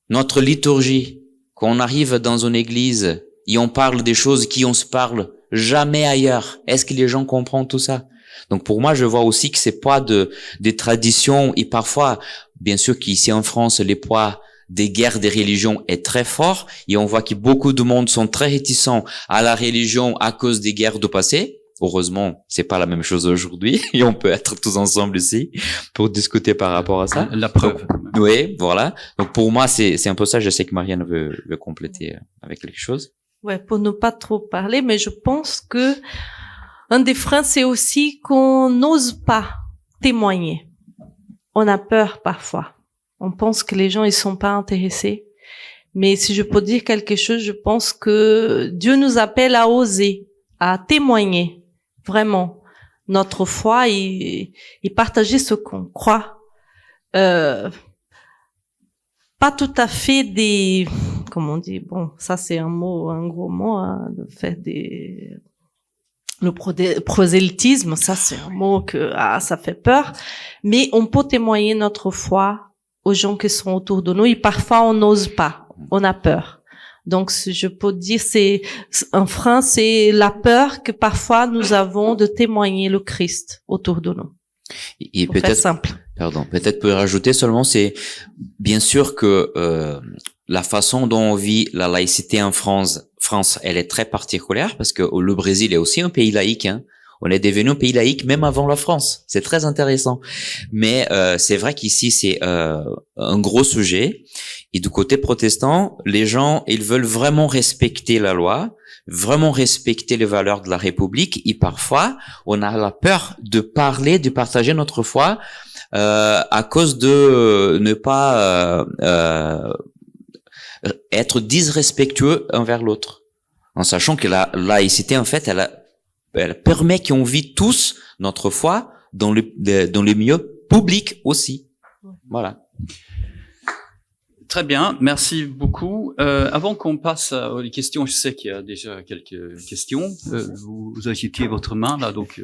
Speaker 2: Notre liturgie, quand on arrive dans une église et on parle des choses qui on se parle jamais ailleurs, est-ce que les gens comprennent tout ça? Donc pour moi, je vois aussi que c'est pas des traditions, et parfois, bien sûr qu'ici en France, les poids des guerres des religions est très fort, et on voit que beaucoup de monde sont très réticents à la religion à cause des guerres du passé. Heureusement, c'est pas la même chose aujourd'hui, et on peut être tous ensemble ici pour discuter par rapport à ça.
Speaker 1: La preuve.
Speaker 2: Donc, oui, voilà. Donc pour moi, c'est un peu ça. Je sais que Marianne veut compléter avec quelque chose.
Speaker 4: Ouais, pour ne pas trop parler, mais je pense que un des freins, c'est aussi qu'on n'ose pas témoigner. On a peur parfois. On pense que les gens, ils sont pas intéressés. Mais si je peux dire quelque chose, je pense que Dieu nous appelle à oser, à témoigner. Vraiment, notre foi et partager ce qu'on croit. Pas tout à fait des, comment on dit, bon, ça c'est un gros mot, hein, de faire le prosélytisme, ça c'est un mot ça fait peur. Mais on peut témoigner notre foi aux gens qui sont autour de nous et parfois on n'ose pas, on a peur. Donc, je peux dire, c'est un frein, c'est la peur que parfois nous avons de témoigner le Christ autour de nous.
Speaker 2: Et peut-être pour rajouter seulement, c'est bien sûr que la façon dont on vit la laïcité en France, elle est très particulière, parce que le Brésil est aussi un pays laïque, hein. On est devenu un pays laïque même avant la France. C'est très intéressant. Mais c'est vrai qu'ici, c'est un gros sujet. Et du côté protestant, les gens, ils veulent vraiment respecter la loi, vraiment respecter les valeurs de la République. Et parfois, on a la peur de partager notre foi à cause de ne pas être disrespectueux envers l'autre. En sachant que la laïcité, en fait, elle permet qu'on vit tous notre foi dans les milieux publics aussi. Voilà.
Speaker 1: Très bien, merci beaucoup. Avant qu'on passe aux questions, je sais qu'il y a déjà quelques questions. Vous agitez votre main là, donc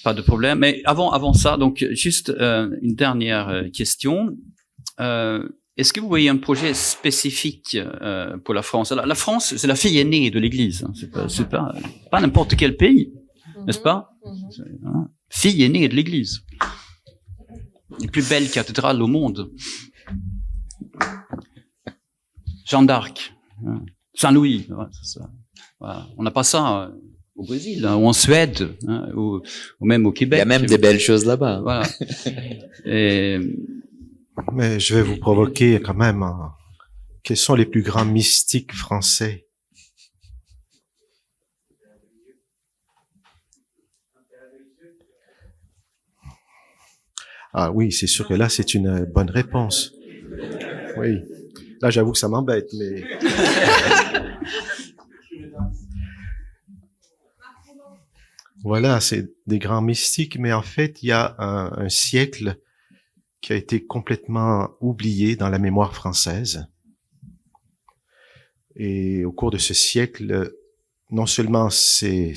Speaker 1: pas de problème. Mais avant ça, donc juste une dernière question. Est-ce que vous voyez un projet spécifique pour la France? Alors, la France, c'est la fille aînée de l'Église. Hein. C'est pas n'importe quel pays, n'est-ce pas? Hein, fille aînée de l'Église. Les plus belles cathédrales au monde. Jeanne d'Arc, hein. Saint-Louis. Ouais, c'est ça. Voilà. On n'a pas ça au Brésil, hein, ou en Suède, hein, ou même au Québec.
Speaker 2: Il y a même des belles choses là-bas.
Speaker 1: Voilà. Et
Speaker 3: Mais je vais vous provoquer quand même. Hein. Quels sont les plus grands mystiques français? Ah oui, c'est sûr que là, c'est une bonne réponse. Oui. Là, j'avoue que ça m'embête, mais... Voilà, c'est des grands mystiques, mais en fait, il y a un siècle qui a été complètement oublié dans la mémoire française. Et au cours de ce siècle, non seulement ces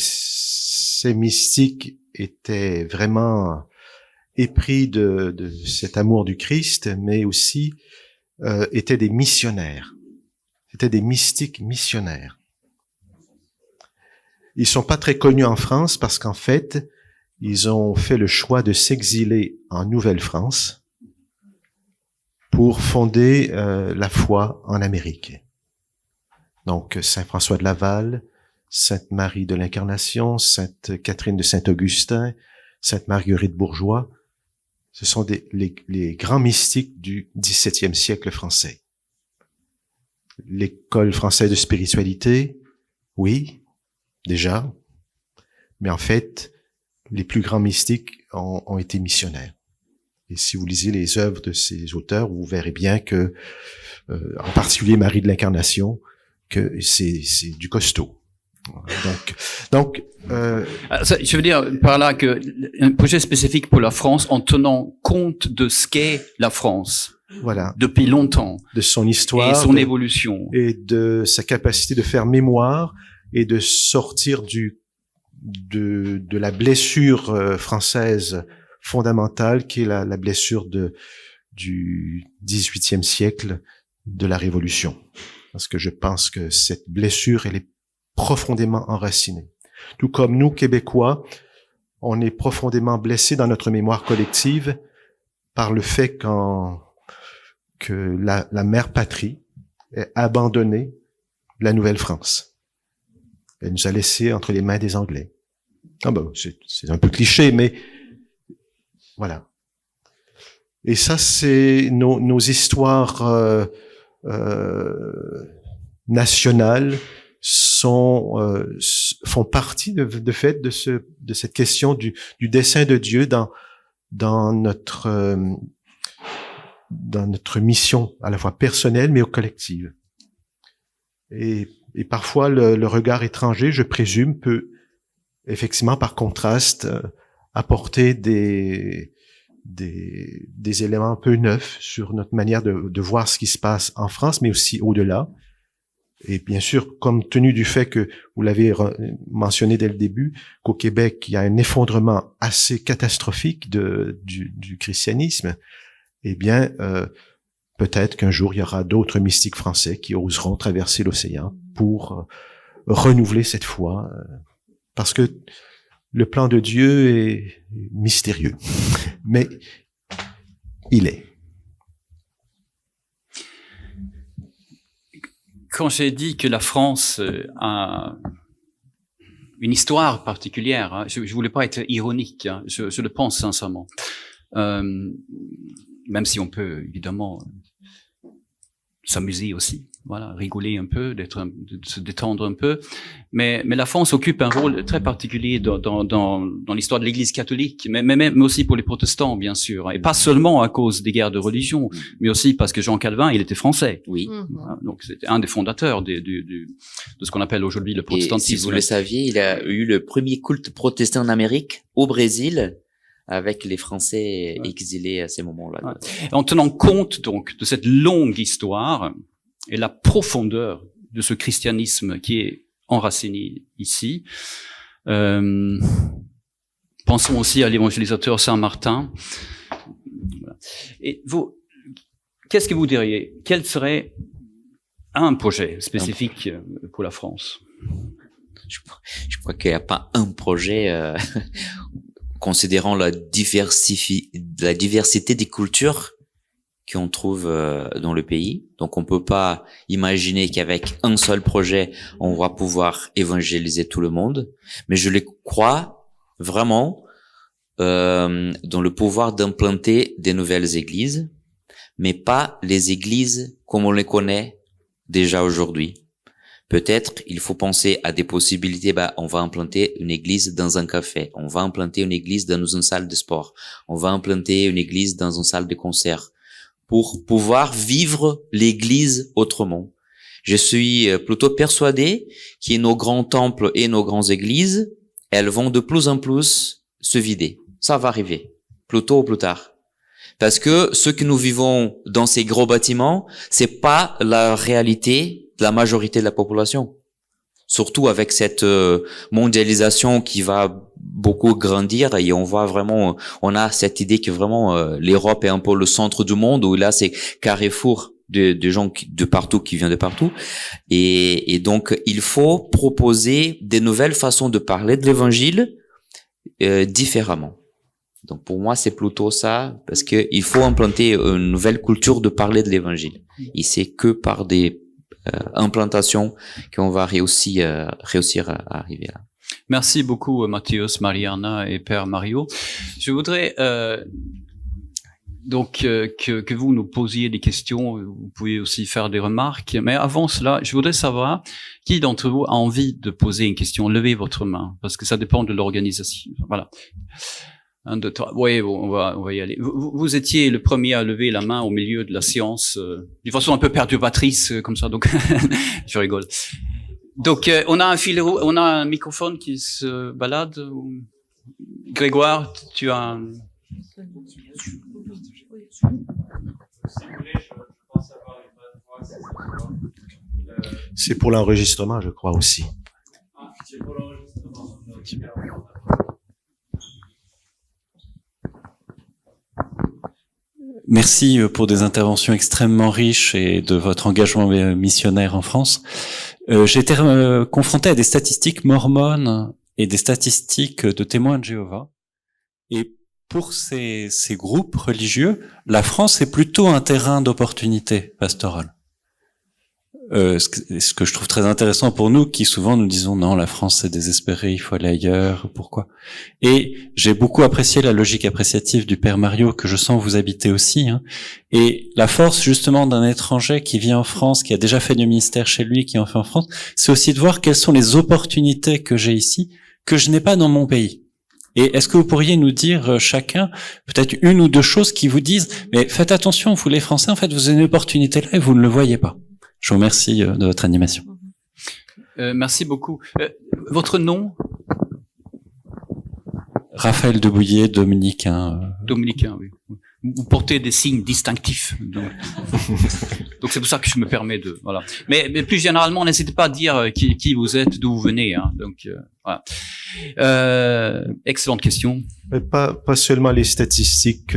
Speaker 3: mystiques étaient vraiment épris de cet amour du Christ, mais aussi étaient des missionnaires. C'était des mystiques missionnaires. Ils sont pas très connus en France parce qu'en fait, ils ont fait le choix de s'exiler en Nouvelle-France pour fonder la foi en Amérique. Donc, Saint François de Laval, Sainte Marie de l'Incarnation, Sainte Catherine de Saint-Augustin, Sainte Marguerite Bourgeois, ce sont les grands mystiques du XVIIe siècle français. L'école française de spiritualité, oui, déjà, mais en fait, les plus grands mystiques ont été missionnaires. Et si vous lisez les œuvres de ces auteurs, vous verrez bien que, en particulier Marie de l'Incarnation, que c'est du costaud. Donc,
Speaker 1: je veux dire par là que un projet spécifique pour la France en tenant compte de ce qu'est la France.
Speaker 3: Voilà.
Speaker 1: Depuis longtemps.
Speaker 3: De son histoire.
Speaker 1: Et son évolution.
Speaker 3: Et de sa capacité de faire mémoire et de sortir de la blessure française fondamentale qui est la blessure du XVIIIe siècle de la Révolution. Parce que je pense que cette blessure, elle est profondément enracinée. Tout comme nous, Québécois, on est profondément blessés dans notre mémoire collective par le fait que la mère patrie ait abandonné la Nouvelle-France. Elle nous a laissés entre les mains des Anglais. Ah ben, c'est un peu cliché, mais voilà. Et ça, c'est nos histoires nationales font partie de fait de cette question du dessein de Dieu dans notre mission à la fois personnelle mais collective. Et parfois le regard étranger, je présume, peut effectivement par contraste apporter des éléments un peu neufs sur notre manière de voir ce qui se passe en France, mais aussi au-delà. Et bien sûr, compte tenu du fait que, vous l'avez mentionné dès le début, qu'au Québec, il y a un effondrement assez catastrophique du christianisme, eh bien, peut-être qu'un jour, il y aura d'autres mystiques français qui oseront traverser l'océan pour renouveler cette foi, parce que le plan de Dieu est mystérieux, mais il est.
Speaker 1: Quand j'ai dit que la France a une histoire particulière, hein, je voulais pas être ironique, hein, je le pense sincèrement. Même si on peut évidemment s'amuser aussi, voilà, rigoler un peu, de se détendre un peu, mais la France occupe un rôle très particulier dans l'histoire de l'Église catholique, mais aussi pour les protestants, bien sûr, et pas seulement à cause des guerres de religion, mais aussi parce que Jean Calvin, il était français.
Speaker 2: Oui.
Speaker 1: Donc c'était un des fondateurs de ce qu'on appelle aujourd'hui le protestantisme.
Speaker 2: Et si vous le saviez, il a eu le premier culte protestant en Amérique, au Brésil, avec les Français exilés à ces moments-là.
Speaker 1: Ouais. En tenant compte donc de cette longue histoire et la profondeur de ce christianisme qui est enraciné ici, pensons aussi à l'évangélisateur Saint Martin. Et vous, qu'est-ce que vous diriez? Quel serait un projet spécifique pour la France?
Speaker 2: Je crois qu'il n'y a pas un projet, considérant la diversité des cultures qu'on trouve dans le pays. Donc, on peut pas imaginer qu'avec un seul projet, on va pouvoir évangéliser tout le monde. Mais je les crois vraiment dans le pouvoir d'implanter des nouvelles églises, mais pas les églises comme on les connaît déjà aujourd'hui. Peut-être il faut penser à des possibilités. On va implanter une église dans un café, on va implanter une église dans une salle de sport, on va implanter une église dans une salle de concert pour pouvoir vivre l'église autrement. Je suis plutôt persuadé que nos grands temples et nos grandes églises, elles vont de plus en plus se vider. Ça va arriver, plus tôt ou plus tard. Parce que ce que nous vivons dans ces gros bâtiments, c'est pas la réalité de la majorité de la population. Surtout avec cette mondialisation qui va beaucoup grandir, et on a cette idée que vraiment l'Europe est un peu le centre du monde, où là c'est carrefour de gens de partout, qui viennent de partout. Et donc il faut proposer des nouvelles façons de parler de l'évangile différemment. Donc pour moi c'est plutôt ça, parce que il faut implanter une nouvelle culture de parler de l'évangile. Et c'est que par des implantations qu'on va réussir à arriver là.
Speaker 1: Merci beaucoup Matthäus, Mariana et Père Mario. Je voudrais donc que vous nous posiez des questions, vous pouvez aussi faire des remarques, mais avant cela, je voudrais savoir qui d'entre vous a envie de poser une question. Levez votre main, parce que ça dépend de l'organisation. Voilà. 1, 2, 3. Oui, on va y aller. Vous étiez le premier à lever la main au milieu de la séance, d'une façon un peu perturbatrice, comme ça, donc je rigole. Donc, on a un microphone qui se balade. Grégoire, tu as un...
Speaker 3: C'est pour l'enregistrement, je crois aussi.
Speaker 5: Merci pour des interventions extrêmement riches et de votre engagement missionnaire en France. J'ai été confronté à des statistiques mormones et des statistiques de témoins de Jéhovah. Et pour ces groupes religieux, la France est plutôt un terrain d'opportunité pastorale. Ce que je trouve très intéressant pour nous, qui souvent nous disons non, la France c'est désespéré, il faut aller ailleurs, pourquoi? Et j'ai beaucoup apprécié la logique appréciative du Père Mario, que je sens vous habiter aussi, hein. Et la force justement d'un étranger qui vient en France, qui a déjà fait du ministère chez lui, qui en fait en France, c'est aussi de voir quelles sont les opportunités que j'ai ici, que je n'ai pas dans mon pays. Et est-ce que vous pourriez nous dire chacun peut-être une ou deux choses qui vous disent mais faites attention, vous les Français, en fait vous avez une opportunité là et vous ne le voyez pas. Je vous remercie de votre animation.
Speaker 1: Merci beaucoup. Votre nom?
Speaker 5: Raphaël Debouillet, dominicain.
Speaker 1: Dominicain, oui. Vous portez des signes distinctifs. Donc c'est pour ça que je me permets de... Voilà. Mais plus généralement, n'hésitez pas à dire qui vous êtes, d'où vous venez. Hein. Donc voilà. Excellente question.
Speaker 3: Mais pas seulement les statistiques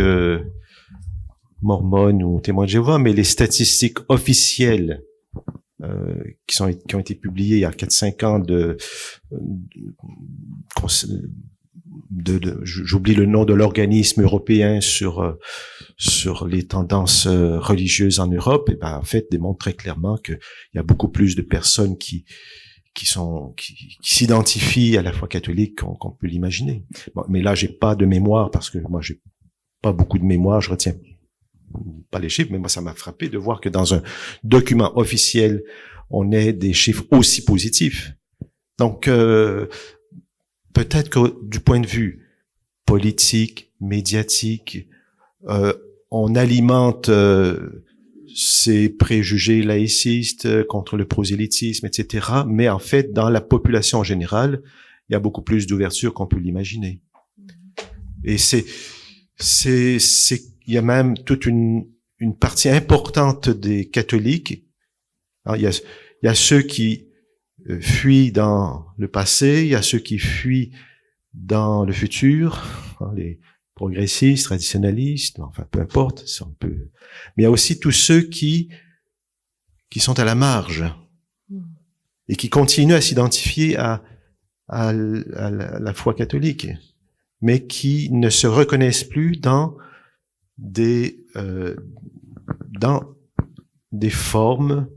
Speaker 3: mormones ou témoins de Jéhovah, mais les statistiques officielles qui ont été publiées il y a 4-5 ans j'oublie le nom de l'organisme européen sur les tendances religieuses en Europe, et en fait démontrent très clairement qu'il y a beaucoup plus de personnes qui s'identifient à la foi catholique qu'on peut l'imaginer. Bon, mais là j'ai pas de mémoire, parce que moi j'ai pas beaucoup de mémoire, je retiens pas les chiffres, mais moi ça m'a frappé de voir que dans un document officiel on ait des chiffres aussi positifs. Donc peut-être que du point de vue politique, médiatique, on alimente ces préjugés laïcistes contre le prosélytisme, etc. Mais en fait, dans la population en général, il y a beaucoup plus d'ouverture qu'on peut l'imaginer. Et il y a même toute une partie importante des catholiques. Alors, il y a ceux qui fuient dans le passé, il y a ceux qui fuient dans le futur, les progressistes, traditionalistes, enfin peu importe, mais il y a aussi tous ceux qui sont à la marge et qui continuent à s'identifier à la foi catholique, mais qui ne se reconnaissent plus dans des formes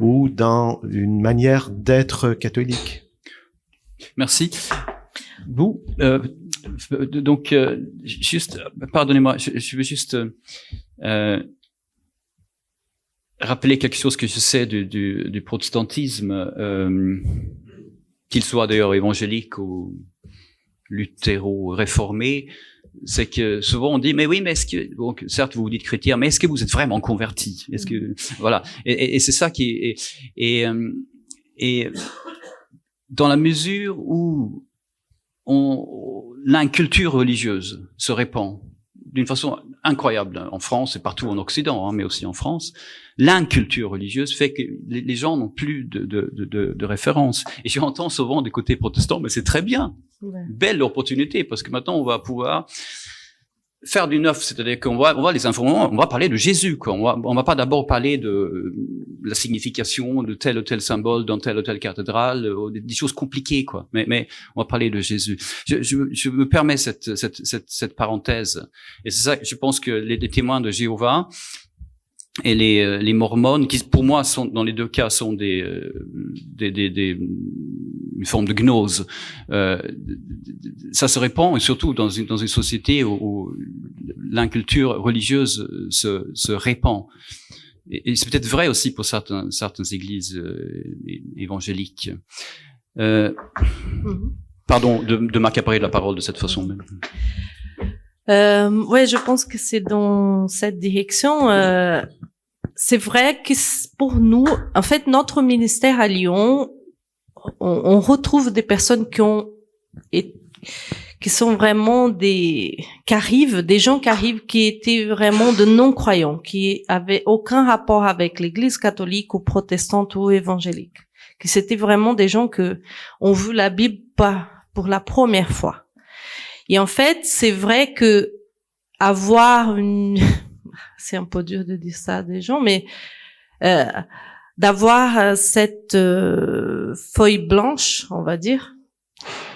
Speaker 3: ou dans une manière d'être catholique.
Speaker 1: Merci. Vous, donc, juste, pardonnez-moi, je veux juste rappeler quelque chose que je sais du protestantisme, qu'il soit d'ailleurs évangélique ou luthéro-réformé, c'est que souvent on dit mais oui, mais est-ce que, donc certes vous vous dites chrétien, mais est-ce que vous êtes vraiment converti? Est-ce que voilà, et c'est ça qui est et dans la mesure où l'inculture religieuse se répand d'une façon incroyable en France et partout en Occident, mais aussi en France, l'inculture religieuse fait que les gens n'ont plus de référence. Et j'entends souvent du côté protestant, mais c'est très bien, belle opportunité, parce que maintenant on va pouvoir faire du neuf, c'est-à-dire qu'on va les informer, on va parler de Jésus, quoi. On va pas d'abord parler de la signification de tel ou tel symbole dans telle ou telle cathédrale, des choses compliquées, quoi. Mais on va parler de Jésus. Je me permets cette parenthèse. Et c'est ça, je pense que les témoins de Jéhovah et les mormones, qui pour moi sont dans les deux cas sont une forme de gnose, ça se répand, et surtout dans une société où l'inculture religieuse se répand. Et c'est peut-être vrai aussi pour certaines églises évangéliques. Pardon de m'accaparer de la parole de cette façon même.
Speaker 4: Ouais, je pense que c'est dans cette direction. C'est vrai que pour nous, en fait, notre ministère à Lyon, on retrouve des personnes qui sont vraiment des gens qui arrivent, qui étaient vraiment de non-croyants, qui avaient aucun rapport avec l'Église catholique ou protestante ou évangélique. Que c'était vraiment des gens que ont vu la Bible pour la première fois. Et en fait, c'est vrai que c'est un peu dur de dire ça à des gens, mais d'avoir cette feuille blanche, on va dire,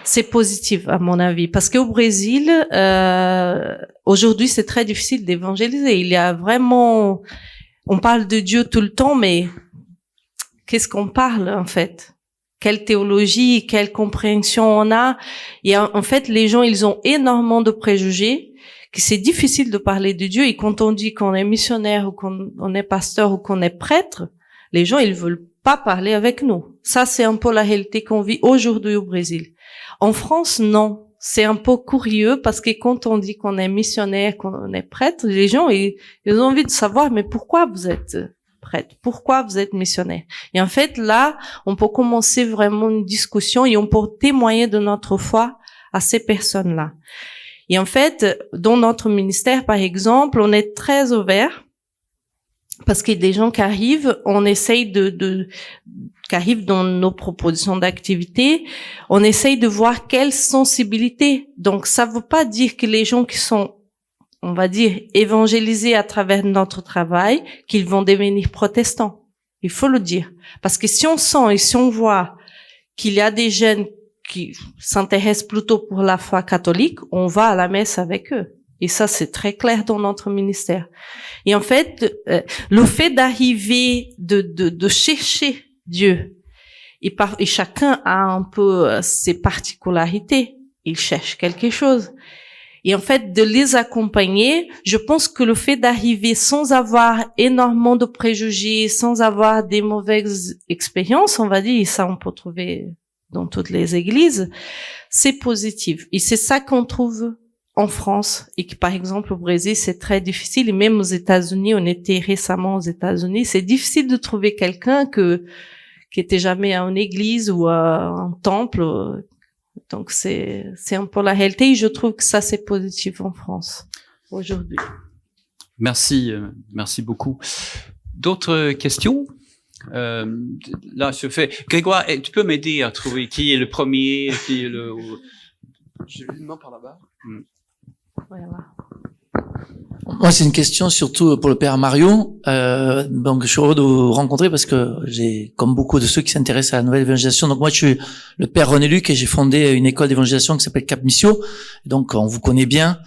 Speaker 4: c'est positif à mon avis, parce qu'au Brésil, aujourd'hui, c'est très difficile d'évangéliser. Il y a vraiment, on parle de Dieu tout le temps, mais qu'est-ce qu'on parle en fait? Quelle théologie, quelle compréhension on a? Et en fait, les gens, ils ont énormément de préjugés, que c'est difficile de parler de Dieu. Et quand on dit qu'on est missionnaire ou qu'on est pasteur ou qu'on est prêtre, les gens, ils veulent pas parler avec nous. Ça, c'est un peu la réalité qu'on vit aujourd'hui au Brésil. En France, non. C'est un peu curieux parce que quand on dit qu'on est missionnaire, qu'on est prêtre, les gens, ils ont envie de savoir, mais pourquoi vous êtes prêtre? Pourquoi vous êtes missionnaire? Et en fait, là, on peut commencer vraiment une discussion et on peut témoigner de notre foi à ces personnes-là. Et en fait, dans notre ministère, par exemple, on est très ouvert parce qu'il y a des gens qui arrivent, on essaye qui arrivent dans nos propositions d'activité, on essaye de voir quelle sensibilité. Donc, ça veut pas dire que les gens qui sont, on va dire, évangélisés à travers notre travail, qu'ils vont devenir protestants. Il faut le dire. Parce que si on sent et si on voit qu'il y a des jeunes qui s'intéressent plutôt pour la foi catholique, on va à la messe avec eux. Et ça, c'est très clair dans notre ministère. Et en fait, le fait d'arriver, de chercher Dieu, et chacun a un peu ses particularités. Il cherche quelque chose. Et en fait, de les accompagner, je pense que le fait d'arriver sans avoir énormément de préjugés, sans avoir des mauvaises expériences, on va dire, et ça on peut trouver dans toutes les églises, c'est positif. Et c'est ça qu'on trouve en France et que, par exemple, au Brésil, c'est très difficile. Et même aux États-Unis, on était récemment aux États-Unis, c'est difficile de trouver quelqu'un qui était jamais à une église ou à un temple, Donc c'est un peu la réalité et je trouve que ça c'est positif en France aujourd'hui.
Speaker 1: Merci beaucoup. D'autres questions? Là, je fais. Grégoire, tu peux m'aider à trouver qui est le premier, qui est le.
Speaker 6: J'ai vu une main par là-bas.
Speaker 4: Voilà.
Speaker 7: Moi, c'est une question surtout pour le père Mario. Donc, je suis heureux de vous rencontrer parce que j'ai, comme beaucoup de ceux qui s'intéressent à la nouvelle évangélisation, donc moi, je suis le père René Luc et j'ai fondé une école d'évangélisation qui s'appelle Cap Missio. Donc, on vous connaît bien,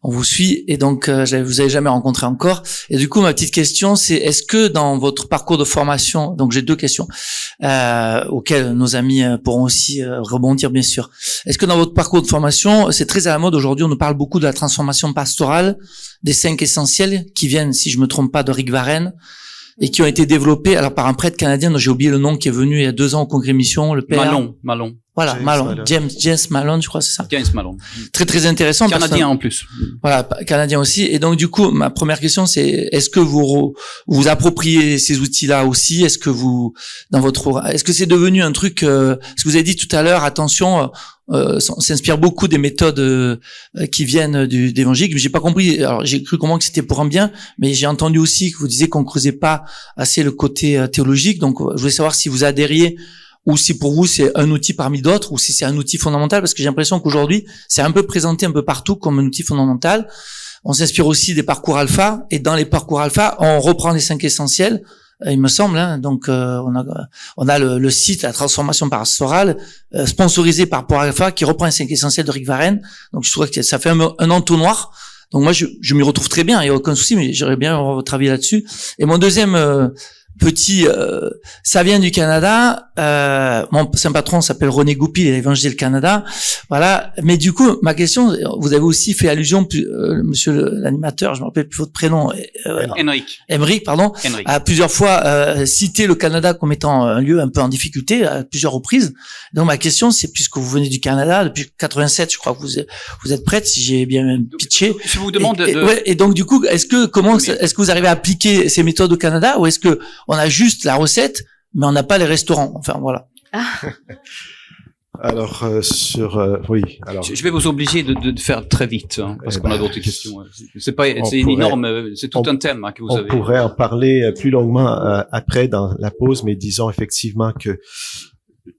Speaker 7: on vous suit et donc, vous avez jamais rencontré encore. Et du coup, ma petite question, c'est est-ce que dans votre parcours de formation, donc j'ai deux questions auxquelles nos amis pourront aussi rebondir, bien sûr. Est-ce que dans votre parcours de formation, c'est très à la mode aujourd'hui, on nous parle beaucoup de la transformation pastorale, des 5 essentiels qui viennent, si je me trompe pas, de Rick Warren et qui ont été développés alors par un prêtre canadien dont j'ai oublié le nom qui est venu il y a 2 ans au Congrès Mission, le père
Speaker 1: Malone.
Speaker 7: Voilà, James Malone, je crois, c'est ça.
Speaker 1: James Malone.
Speaker 7: Très très intéressant.
Speaker 1: Canadien en plus.
Speaker 7: Voilà, canadien aussi. Et donc du coup, ma première question c'est est-ce que vous appropriez ces outils-là aussi? Est-ce que est-ce que c'est devenu un truc ce que vous avez dit tout à l'heure, attention, on s'inspire beaucoup des méthodes qui viennent d'évangile, mais j'ai pas compris. Alors j'ai cru comprendre que c'était pour un bien, mais j'ai entendu aussi que vous disiez qu'on creusait pas assez le côté théologique. Donc je voulais savoir si vous adhériez ou si pour vous c'est un outil parmi d'autres, ou si c'est un outil fondamental, parce que j'ai l'impression qu'aujourd'hui c'est un peu présenté un peu partout comme un outil fondamental. On s'inspire aussi des parcours alpha, et dans les parcours alpha, on reprend les 5 essentiels, il me semble. Hein. Donc on a le site La Transformation Pastorale, sponsorisé par Parcours Alpha, qui reprend les 5 essentiels de Rick Warren. Donc je trouve que ça fait un entonnoir. Donc moi je m'y retrouve très bien, il n'y a aucun souci, mais j'aurais bien avoir votre avis là-dessus. Et mon deuxième ça vient du Canada. Mon saint patron s'appelle René Goupil, il a évangélisé le Canada. Voilà. Mais du coup, ma question, vous avez aussi fait allusion, monsieur l'animateur, je me rappelle plus votre prénom. Émeric, pardon. A plusieurs fois cité le Canada comme étant un lieu un peu en difficulté à plusieurs reprises. Donc ma question, c'est puisque vous venez du Canada depuis 87, je crois que vous êtes prête, si j'ai bien pitché.
Speaker 1: Je vous demande
Speaker 7: et donc du coup, est-ce que vous arrivez à appliquer ces méthodes au Canada, ou est-ce que on a juste la recette, mais on n'a pas les restaurants. Enfin, voilà.
Speaker 3: Alors, oui. Alors,
Speaker 1: je vais vous obliger de faire très vite, hein, parce qu'on a d'autres questions. C'est énorme, c'est tout un thème que vous avez.
Speaker 3: On pourrait en parler plus longuement après dans la pause, mais disons effectivement que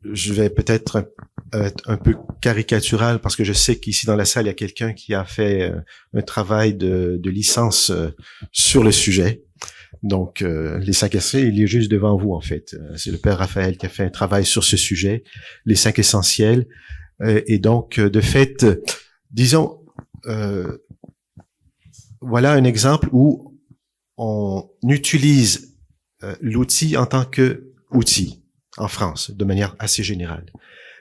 Speaker 3: je vais peut-être être un peu caricatural, parce que je sais qu'ici dans la salle, il y a quelqu'un qui a fait un travail de licence sur le sujet. Donc, les 5 essentiels, il est juste devant vous, en fait. C'est le père Raphaël qui a fait un travail sur ce sujet, les 5 essentiels. Et donc, de fait, disons, voilà un exemple où on utilise l'outil en tant que outil en France, de manière assez générale.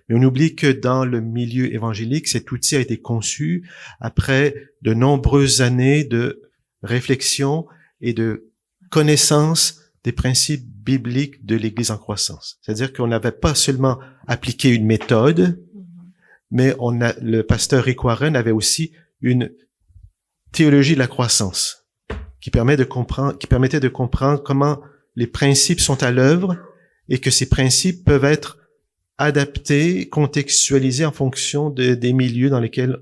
Speaker 3: Mais on oublie que dans le milieu évangélique, cet outil a été conçu après de nombreuses années de réflexion et de connaissance des principes bibliques de l'Église en croissance. C'est-à-dire qu'on n'avait pas seulement appliqué une méthode, mais le pasteur Rick Warren avait aussi une théologie de la croissance qui permettait de comprendre comment les principes sont à l'œuvre et que ces principes peuvent être adaptés, contextualisés en fonction des milieux dans lesquels...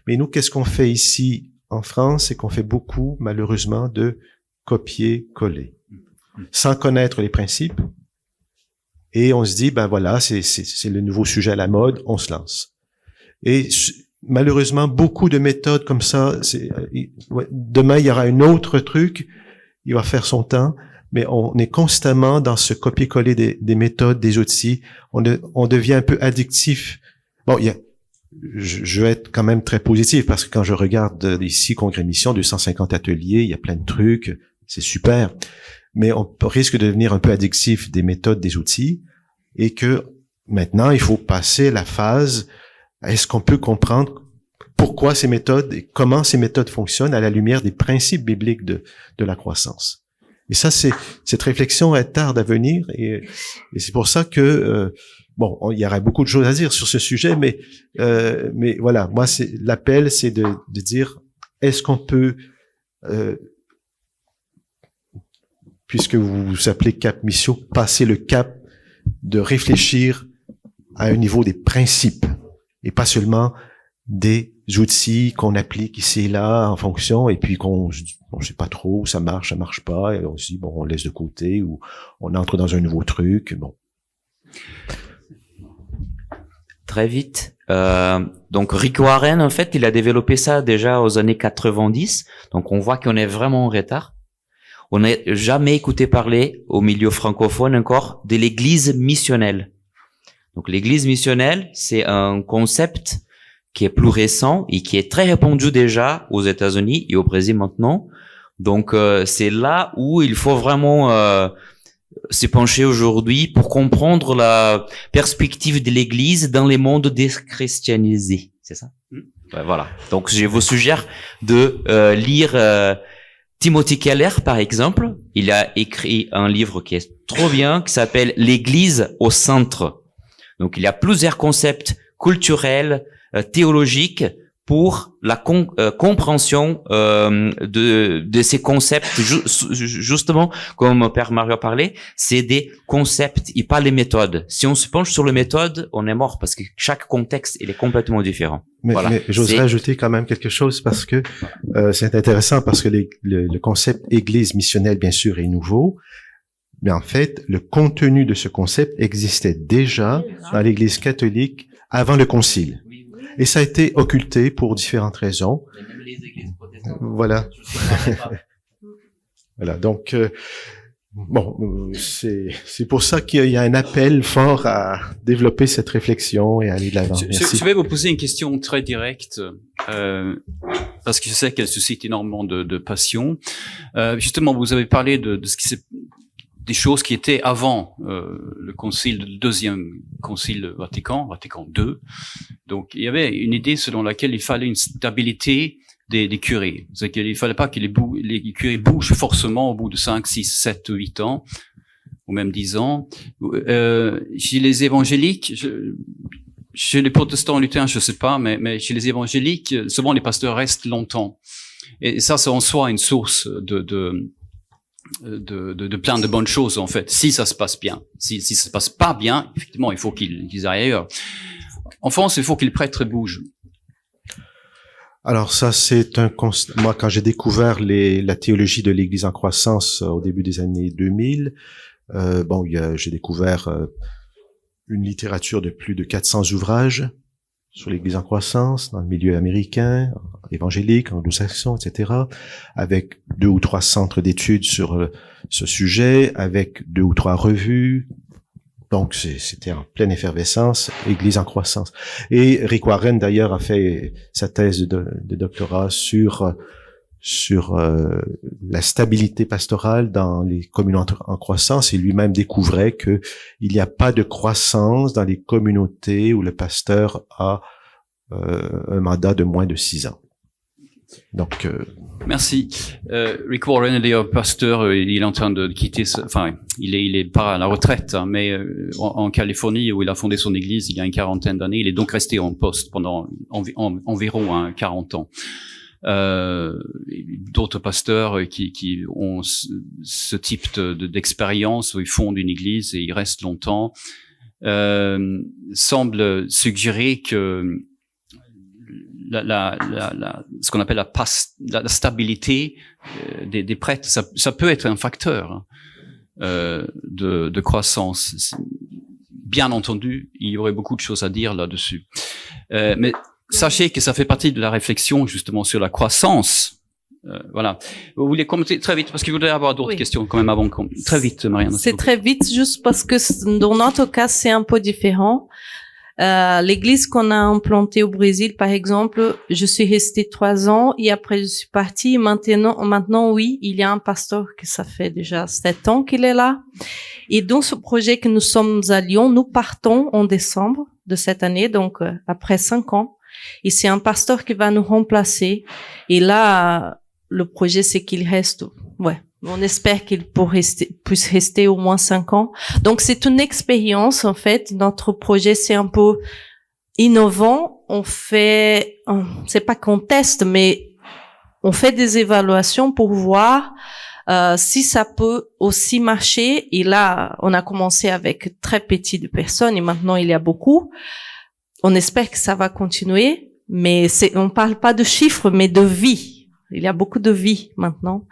Speaker 3: Mais nous, qu'est-ce qu'on fait ici en France? C'est qu'on fait beaucoup, malheureusement, de copier-coller, sans connaître les principes. Et on se dit, ben voilà, c'est le nouveau sujet à la mode, on se lance. Et malheureusement, beaucoup de méthodes comme ça, demain, il y aura un autre truc, il va faire son temps, mais on est constamment dans ce copier-coller des méthodes, des outils. On devient un peu addictif. Bon, je vais être quand même très positif, parce que quand je regarde ici, Congrès Mission, 250 ateliers, il y a plein de trucs, c'est super. Mais on risque de devenir un peu addictif des méthodes, des outils, et que maintenant, il faut passer la phase, est-ce qu'on peut comprendre pourquoi ces méthodes et comment ces méthodes fonctionnent à la lumière des principes bibliques de la croissance. Et ça, cette réflexion est tarde à venir, et c'est pour ça que bon, il y aurait beaucoup de choses à dire sur ce sujet, mais voilà, moi, l'appel, c'est de dire, est-ce qu'on peut, puisque vous vous appelez Cap Mission, passer le cap de réfléchir à un niveau des principes et pas seulement des outils qu'on applique ici et là en fonction, et puis on sait pas trop, ça marche pas, et on se dit, bon, on laisse de côté, ou on entre dans un nouveau truc, bon.
Speaker 2: Très vite. Donc Rick Warren, en fait, il a développé ça déjà aux années 90. Donc on voit qu'on est vraiment en retard. On n'a jamais écouté parler au milieu francophone encore de l'église missionnelle. Donc l'église missionnelle, c'est un concept qui est plus récent et qui est très répandu déjà aux États-Unis et au Brésil maintenant. Donc c'est là où il faut vraiment se pencher aujourd'hui pour comprendre la perspective de l'Église dans les mondes déchristianisés. C'est ça? Ouais, voilà. Donc je vous suggère de lire Timothy Keller, par exemple. Il a écrit un livre qui est trop bien, qui s'appelle L'Église au centre. Donc il y a plusieurs concepts culturels, théologiques, pour la compréhension de ces concepts. Justement, comme Père Mario parlait, c'est des concepts et pas les méthodes. Si on se penche sur les méthodes, on est mort parce que chaque contexte il est complètement différent.
Speaker 3: Mais,
Speaker 2: voilà.
Speaker 3: mais j'oserais ajouter quand même quelque chose parce que c'est intéressant parce que le concept Église missionnelle, bien sûr, est nouveau. Mais en fait, le contenu de ce concept existait déjà dans l'Église catholique avant le Concile. Et ça a été occulté pour différentes raisons. Voilà. Voilà. Donc, bon, c'est pour ça qu'il y a un appel fort à développer cette réflexion et à aller de l'avant.
Speaker 1: Je vais vous poser une question très directe, parce que je sais qu'elle suscite énormément de passion. Justement, vous avez parlé de ce qui s'est des choses qui étaient avant le deuxième concile Vatican II. Donc, il y avait une idée selon laquelle il fallait une stabilité des curés. C'est qu'il fallait pas que les curés bougent forcément au bout de 5, 6, 7, 8 ans, ou même 10 ans. Chez les évangéliques, chez les protestants luthériens, je sais pas, mais chez les évangéliques, souvent les pasteurs restent longtemps. Et ça, c'est en soi une source de plein de bonnes choses, en fait, si ça se passe bien. Si ça se passe pas bien, effectivement, il faut qu'ils aillent ailleurs. En France, il faut que les prêtres bougent.
Speaker 3: Alors ça, c'est un constat. Moi, quand j'ai découvert la théologie de l'Église en croissance au début des années 2000, j'ai découvert une littérature de plus de 400 ouvrages sur l'Église en croissance dans le milieu américain, évangélique, anglo-saxon, etc., avec 2 ou 3 centres d'études sur ce sujet, avec 2 ou 3 revues. Donc, c'était en pleine effervescence, Église en croissance. Et Rick Warren, d'ailleurs, a fait sa thèse de doctorat sur la stabilité pastorale dans les communautés en croissance, et lui-même découvrait que il n'y a pas de croissance dans les communautés où le pasteur a un mandat de moins de 6 ans. Donc,
Speaker 1: merci. Rick Warren est d'ailleurs pasteur. Il est en train de quitter. Il est pas à la retraite, hein, mais en Californie où il a fondé son église il y a une quarantaine d'années. Il est donc resté en poste pendant environ 40 ans. D'autres pasteurs qui ont ce type d'expérience où ils fondent une église et ils restent longtemps semblent suggérer que ce qu'on appelle la stabilité des prêtres, ça peut être un facteur de croissance. Bien entendu, il y aurait beaucoup de choses à dire là-dessus, mais sachez que ça fait partie de la réflexion justement sur la croissance. Voilà. Vous voulez commenter très vite parce que je voudrais avoir d'autres questions quand même avant. Très vite, Marianne.
Speaker 4: C'est très vite, juste parce que dans notre cas, c'est un peu différent. L'église qu'on a implantée au Brésil, par exemple, je suis restée 3 ans et après je suis partie. Maintenant, oui, il y a un pasteur que ça fait déjà 7 ans qu'il est là. Et dans ce projet que nous sommes à Lyon, nous partons en décembre de cette année, donc après 5 ans. Et c'est un pasteur qui va nous remplacer. Et là, le projet, c'est qu'il reste, on espère qu'il puisse rester au moins 5 ans. Donc, c'est une expérience, en fait. Notre projet, c'est un peu innovant. On fait, c'est pas qu'on teste, mais on fait des évaluations pour voir si ça peut aussi marcher. Et là, on a commencé avec très petit de personnes et maintenant, il y a beaucoup. on espère que ça va continuer, mais on parle pas de chiffres, mais de vie. Il y a beaucoup de vie maintenant.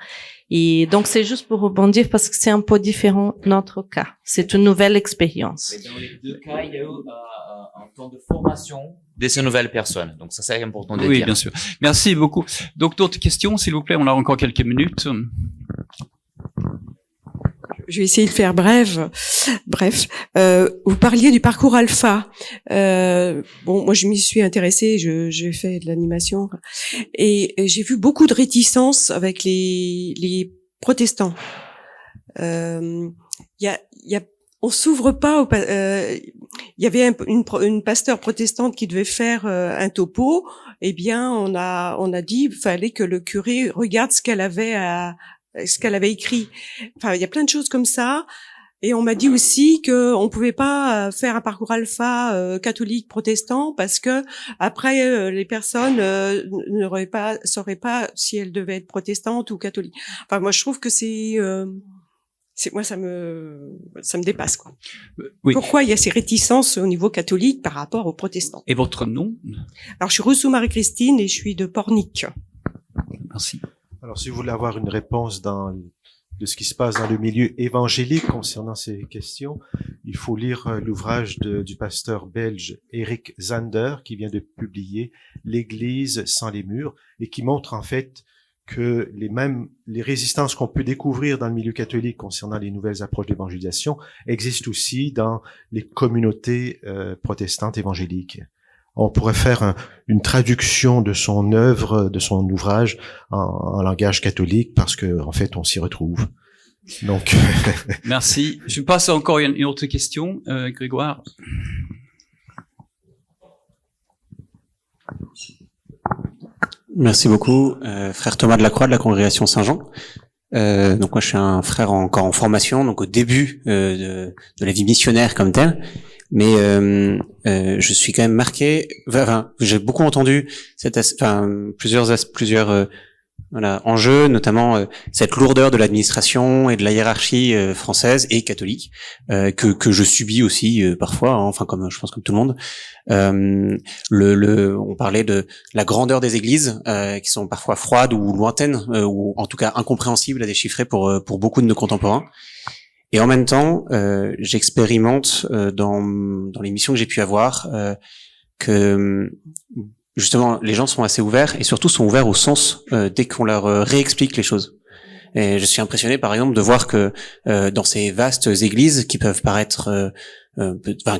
Speaker 4: Et donc, c'est juste pour rebondir parce que c'est un peu différent notre cas. C'est une nouvelle expérience.
Speaker 2: Mais dans les deux cas, il y a eu un temps de formation de ces nouvelles personnes. Donc, ça, c'est important de
Speaker 1: Oui,
Speaker 2: dire.
Speaker 1: bien sûr. Merci beaucoup. Donc, d'autres questions, s'il vous plaît? On a encore quelques minutes.
Speaker 8: Je vais essayer de faire bref. Vous parliez du parcours alpha. Bon, moi, je m'y suis intéressée. J'ai fait de l'animation et j'ai vu beaucoup de réticences avec les protestants. On s'ouvre pas. Il y avait une pasteur protestante qui devait faire un topo. Eh bien, on a dit, il fallait que le curé regarde ce qu'elle avait écrit. Enfin, il y a plein de choses comme ça. Et on m'a dit aussi que on pouvait pas faire un parcours alpha catholique protestant parce que après les personnes sauraient pas si elles devaient être protestantes ou catholiques. Enfin, moi je trouve que c'est moi ça me dépasse quoi.
Speaker 1: Oui.
Speaker 8: Pourquoi il y a ces réticences au niveau catholique par rapport aux protestants?
Speaker 1: Et votre nom?
Speaker 8: Alors je suis Rousseau Marie-Christine et je suis de Pornic.
Speaker 1: Merci.
Speaker 3: Alors, si vous voulez avoir une réponse de ce qui se passe dans le milieu évangélique concernant ces questions, il faut lire l'ouvrage du pasteur belge Eric Zander qui vient de publier L'Église sans les murs et qui montre en fait que les résistances qu'on peut découvrir dans le milieu catholique concernant les nouvelles approches d'évangélisation existent aussi dans les communautés protestantes évangéliques. On pourrait faire une traduction de son œuvre, de son ouvrage en langage catholique parce que en fait on s'y retrouve. Donc
Speaker 1: Merci. Je passe encore une autre question, Grégoire.
Speaker 6: Merci beaucoup, frère Thomas de la Croix de la congrégation Saint-Jean. Donc moi je suis un frère encore en formation, donc au début de la vie missionnaire comme telle. Mais je suis quand même marqué. Enfin, j'ai beaucoup entendu plusieurs enjeux, notamment cette lourdeur de l'administration et de la hiérarchie française et catholique que je subis aussi parfois. Hein, enfin, comme je pense comme tout le monde. On parlait de la grandeur des églises qui sont parfois froides ou lointaines ou en tout cas incompréhensibles à déchiffrer pour beaucoup de nos contemporains. Et en même temps, j'expérimente dans les missions que j'ai pu avoir que justement les gens sont assez ouverts et surtout sont ouverts au sens dès qu'on leur réexplique les choses. Et je suis impressionné par exemple de voir que dans ces vastes églises qui peuvent paraître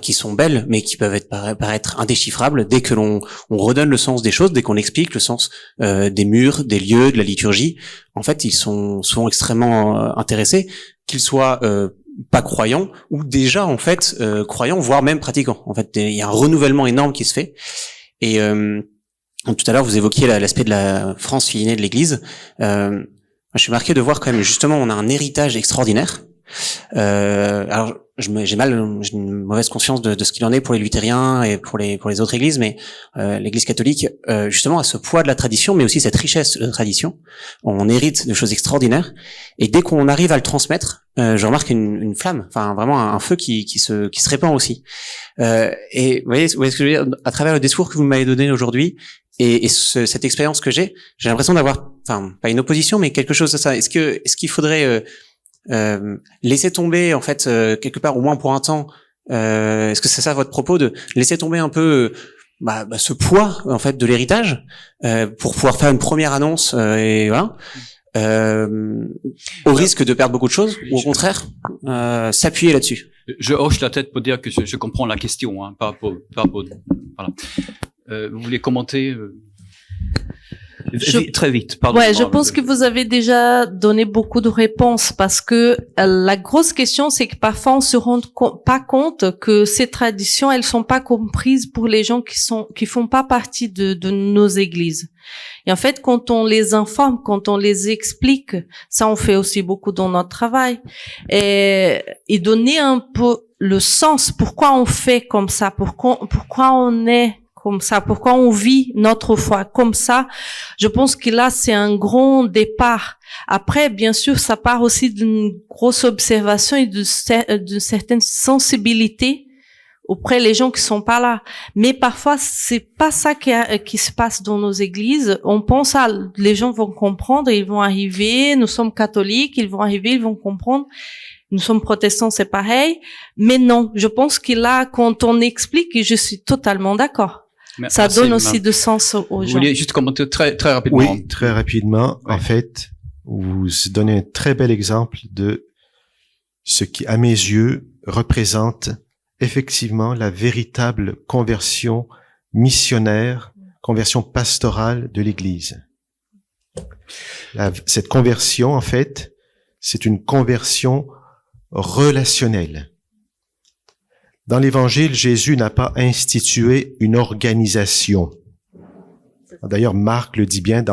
Speaker 6: qui sont belles mais qui peuvent paraître indéchiffrables, dès que l'on redonne le sens des choses, dès qu'on explique le sens des murs, des lieux, de la liturgie, en fait ils sont souvent extrêmement intéressés, qu'ils soient pas croyants ou déjà en fait croyants, voire même pratiquants. En fait, il y a un renouvellement énorme qui se fait. Et tout à l'heure, vous évoquiez l'aspect de la France fille aînée de l'Église. Je suis marqué de voir quand même justement, on a un héritage extraordinaire. Alors, j'ai une mauvaise conscience de ce qu'il en est pour les luthériens et pour les autres églises, mais l'Église catholique justement a ce poids de la tradition, mais aussi cette richesse de tradition. On hérite de choses extraordinaires, et dès qu'on arrive à le transmettre, je remarque une flamme, enfin vraiment un feu qui se répand aussi. Et vous voyez ce que je veux dire, à travers le discours que vous m'avez donné aujourd'hui et cette expérience que j'ai l'impression d'avoir, enfin pas une opposition, mais quelque chose de ça. Est-ce qu'il faudrait laisser tomber en fait quelque part au moins pour un temps, est-ce que c'est ça votre propos, de laisser tomber un peu ce poids en fait de l'héritage pour pouvoir faire une première annonce et voilà, au risque de perdre beaucoup de choses, ou au contraire s'appuyer là-dessus?
Speaker 1: Je hoche la tête pour dire que je comprends la question, hein, pas pour voilà. Vous voulez commenter très vite, pardon.
Speaker 4: Ouais, je pense que vous avez déjà donné beaucoup de réponses parce que la grosse question, c'est que parfois on se rend pas compte que ces traditions, elles sont pas comprises pour les gens qui font pas partie de nos églises. Et en fait, quand on les informe, quand on les explique, ça on fait aussi beaucoup dans notre travail, et donner un peu le sens, pourquoi on fait comme ça, pourquoi on est comme ça, pourquoi on vit notre foi comme ça. Je pense que là, c'est un grand départ. Après, bien sûr, ça part aussi d'une grosse observation et d'une certaine sensibilité auprès les gens qui sont pas là. Mais parfois, c'est pas ça qui se passe dans nos églises. On pense les gens vont comprendre, ils vont arriver, nous sommes catholiques, ils vont arriver, ils vont comprendre. Nous sommes protestants, c'est pareil. Mais non, je pense que là, quand on explique, je suis totalement d'accord. Ça
Speaker 1: Merci,
Speaker 4: donne aussi
Speaker 1: madame.
Speaker 4: de sens aux
Speaker 1: Vous
Speaker 4: gens.
Speaker 1: voulez juste commenter très rapidement?
Speaker 3: Oui, très rapidement. En fait, vous donnez un très bel exemple de ce qui, à mes yeux, représente effectivement la véritable conversion missionnaire, conversion pastorale de l'Église. Cette conversion, en fait, c'est une conversion relationnelle. Dans l'Évangile, Jésus n'a pas institué une organisation. D'ailleurs, Marc le dit bien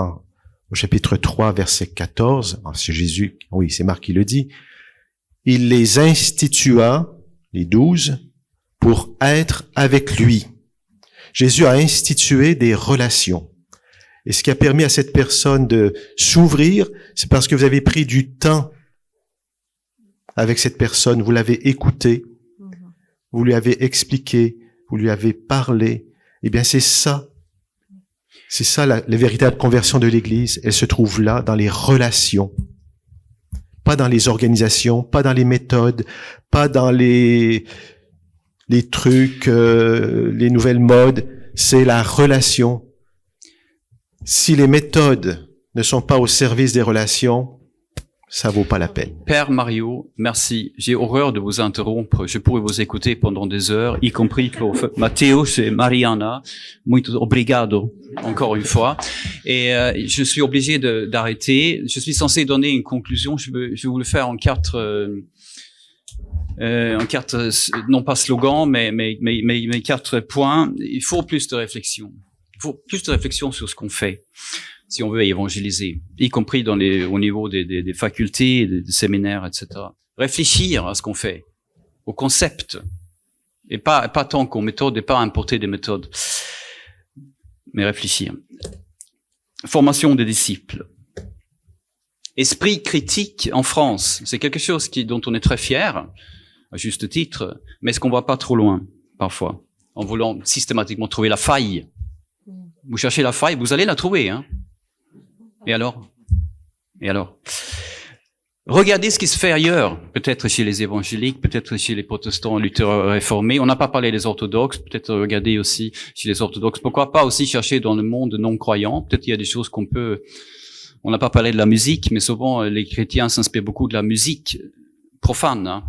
Speaker 3: au chapitre 3, verset 14. C'est Jésus, oui, c'est Marc qui le dit. Il les institua, les 12, pour être avec lui. Jésus a institué des relations. Et ce qui a permis à cette personne de s'ouvrir, c'est parce que vous avez pris du temps avec cette personne, vous l'avez écouté, vous lui avez expliqué, vous lui avez parlé. Eh bien, c'est ça la véritable conversion de l'Église. Elle se trouve là, dans les relations. Pas dans les organisations, pas dans les méthodes, pas dans les trucs, les nouvelles modes. C'est la relation. Si les méthodes ne sont pas au service des relations, ça vaut pas la peine.
Speaker 1: Père Mario, merci. J'ai horreur de vous interrompre. Je pourrais vous écouter pendant des heures, y compris pour Matteo et Mariana. Muito obrigado, encore une fois. Et je suis obligé d'arrêter. Je suis censé donner une conclusion. Je vais vous le faire en quatre, non pas slogan, mais 4 points. Il faut plus de réflexion. Il faut plus de réflexion sur ce qu'on fait, si on veut évangéliser, y compris au niveau des facultés, des séminaires, etc. Réfléchir à ce qu'on fait, au concept, et pas tant qu'aux méthodes, et pas importer des méthodes, mais réfléchir. Formation des disciples. Esprit critique en France, c'est quelque chose dont on est très fier, à juste titre, mais est-ce qu'on va pas trop loin, parfois, en voulant systématiquement trouver la faille? Vous cherchez la faille, vous allez la trouver, hein? Et alors? Regardez ce qui se fait ailleurs, peut-être chez les évangéliques, peut-être chez les protestants luthériens réformés. On n'a pas parlé des orthodoxes, peut-être regarder aussi chez les orthodoxes. Pourquoi pas aussi chercher dans le monde non-croyant? Peut-être il y a des choses on n'a pas parlé de la musique, mais souvent les chrétiens s'inspirent beaucoup de la musique profane, hein.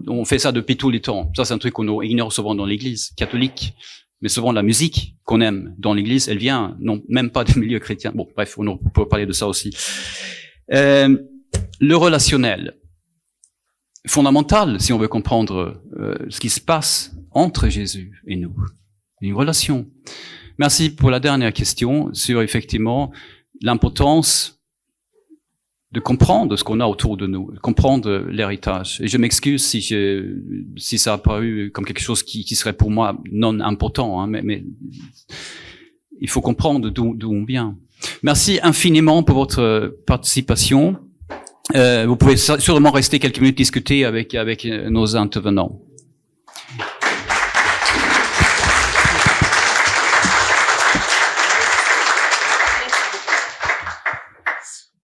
Speaker 1: On fait ça depuis tout le temps. Ça, c'est un truc qu'on ignore souvent dans l'église catholique. Mais souvent, la musique qu'on aime dans l'église, elle vient, non, même pas des milieux chrétiens. Bon, bref, on peut parler de ça aussi. Le relationnel. Fondamental, si on veut comprendre ce qui se passe entre Jésus et nous. Une relation. Merci pour la dernière question sur, effectivement, l'importance de comprendre ce qu'on a autour de nous, comprendre l'héritage. Et je m'excuse si ça a paru comme quelque chose qui serait pour moi non important, hein, mais il faut comprendre d'où on vient. Merci infiniment pour votre participation. Vous pouvez sûrement rester quelques minutes discuter avec nos intervenants.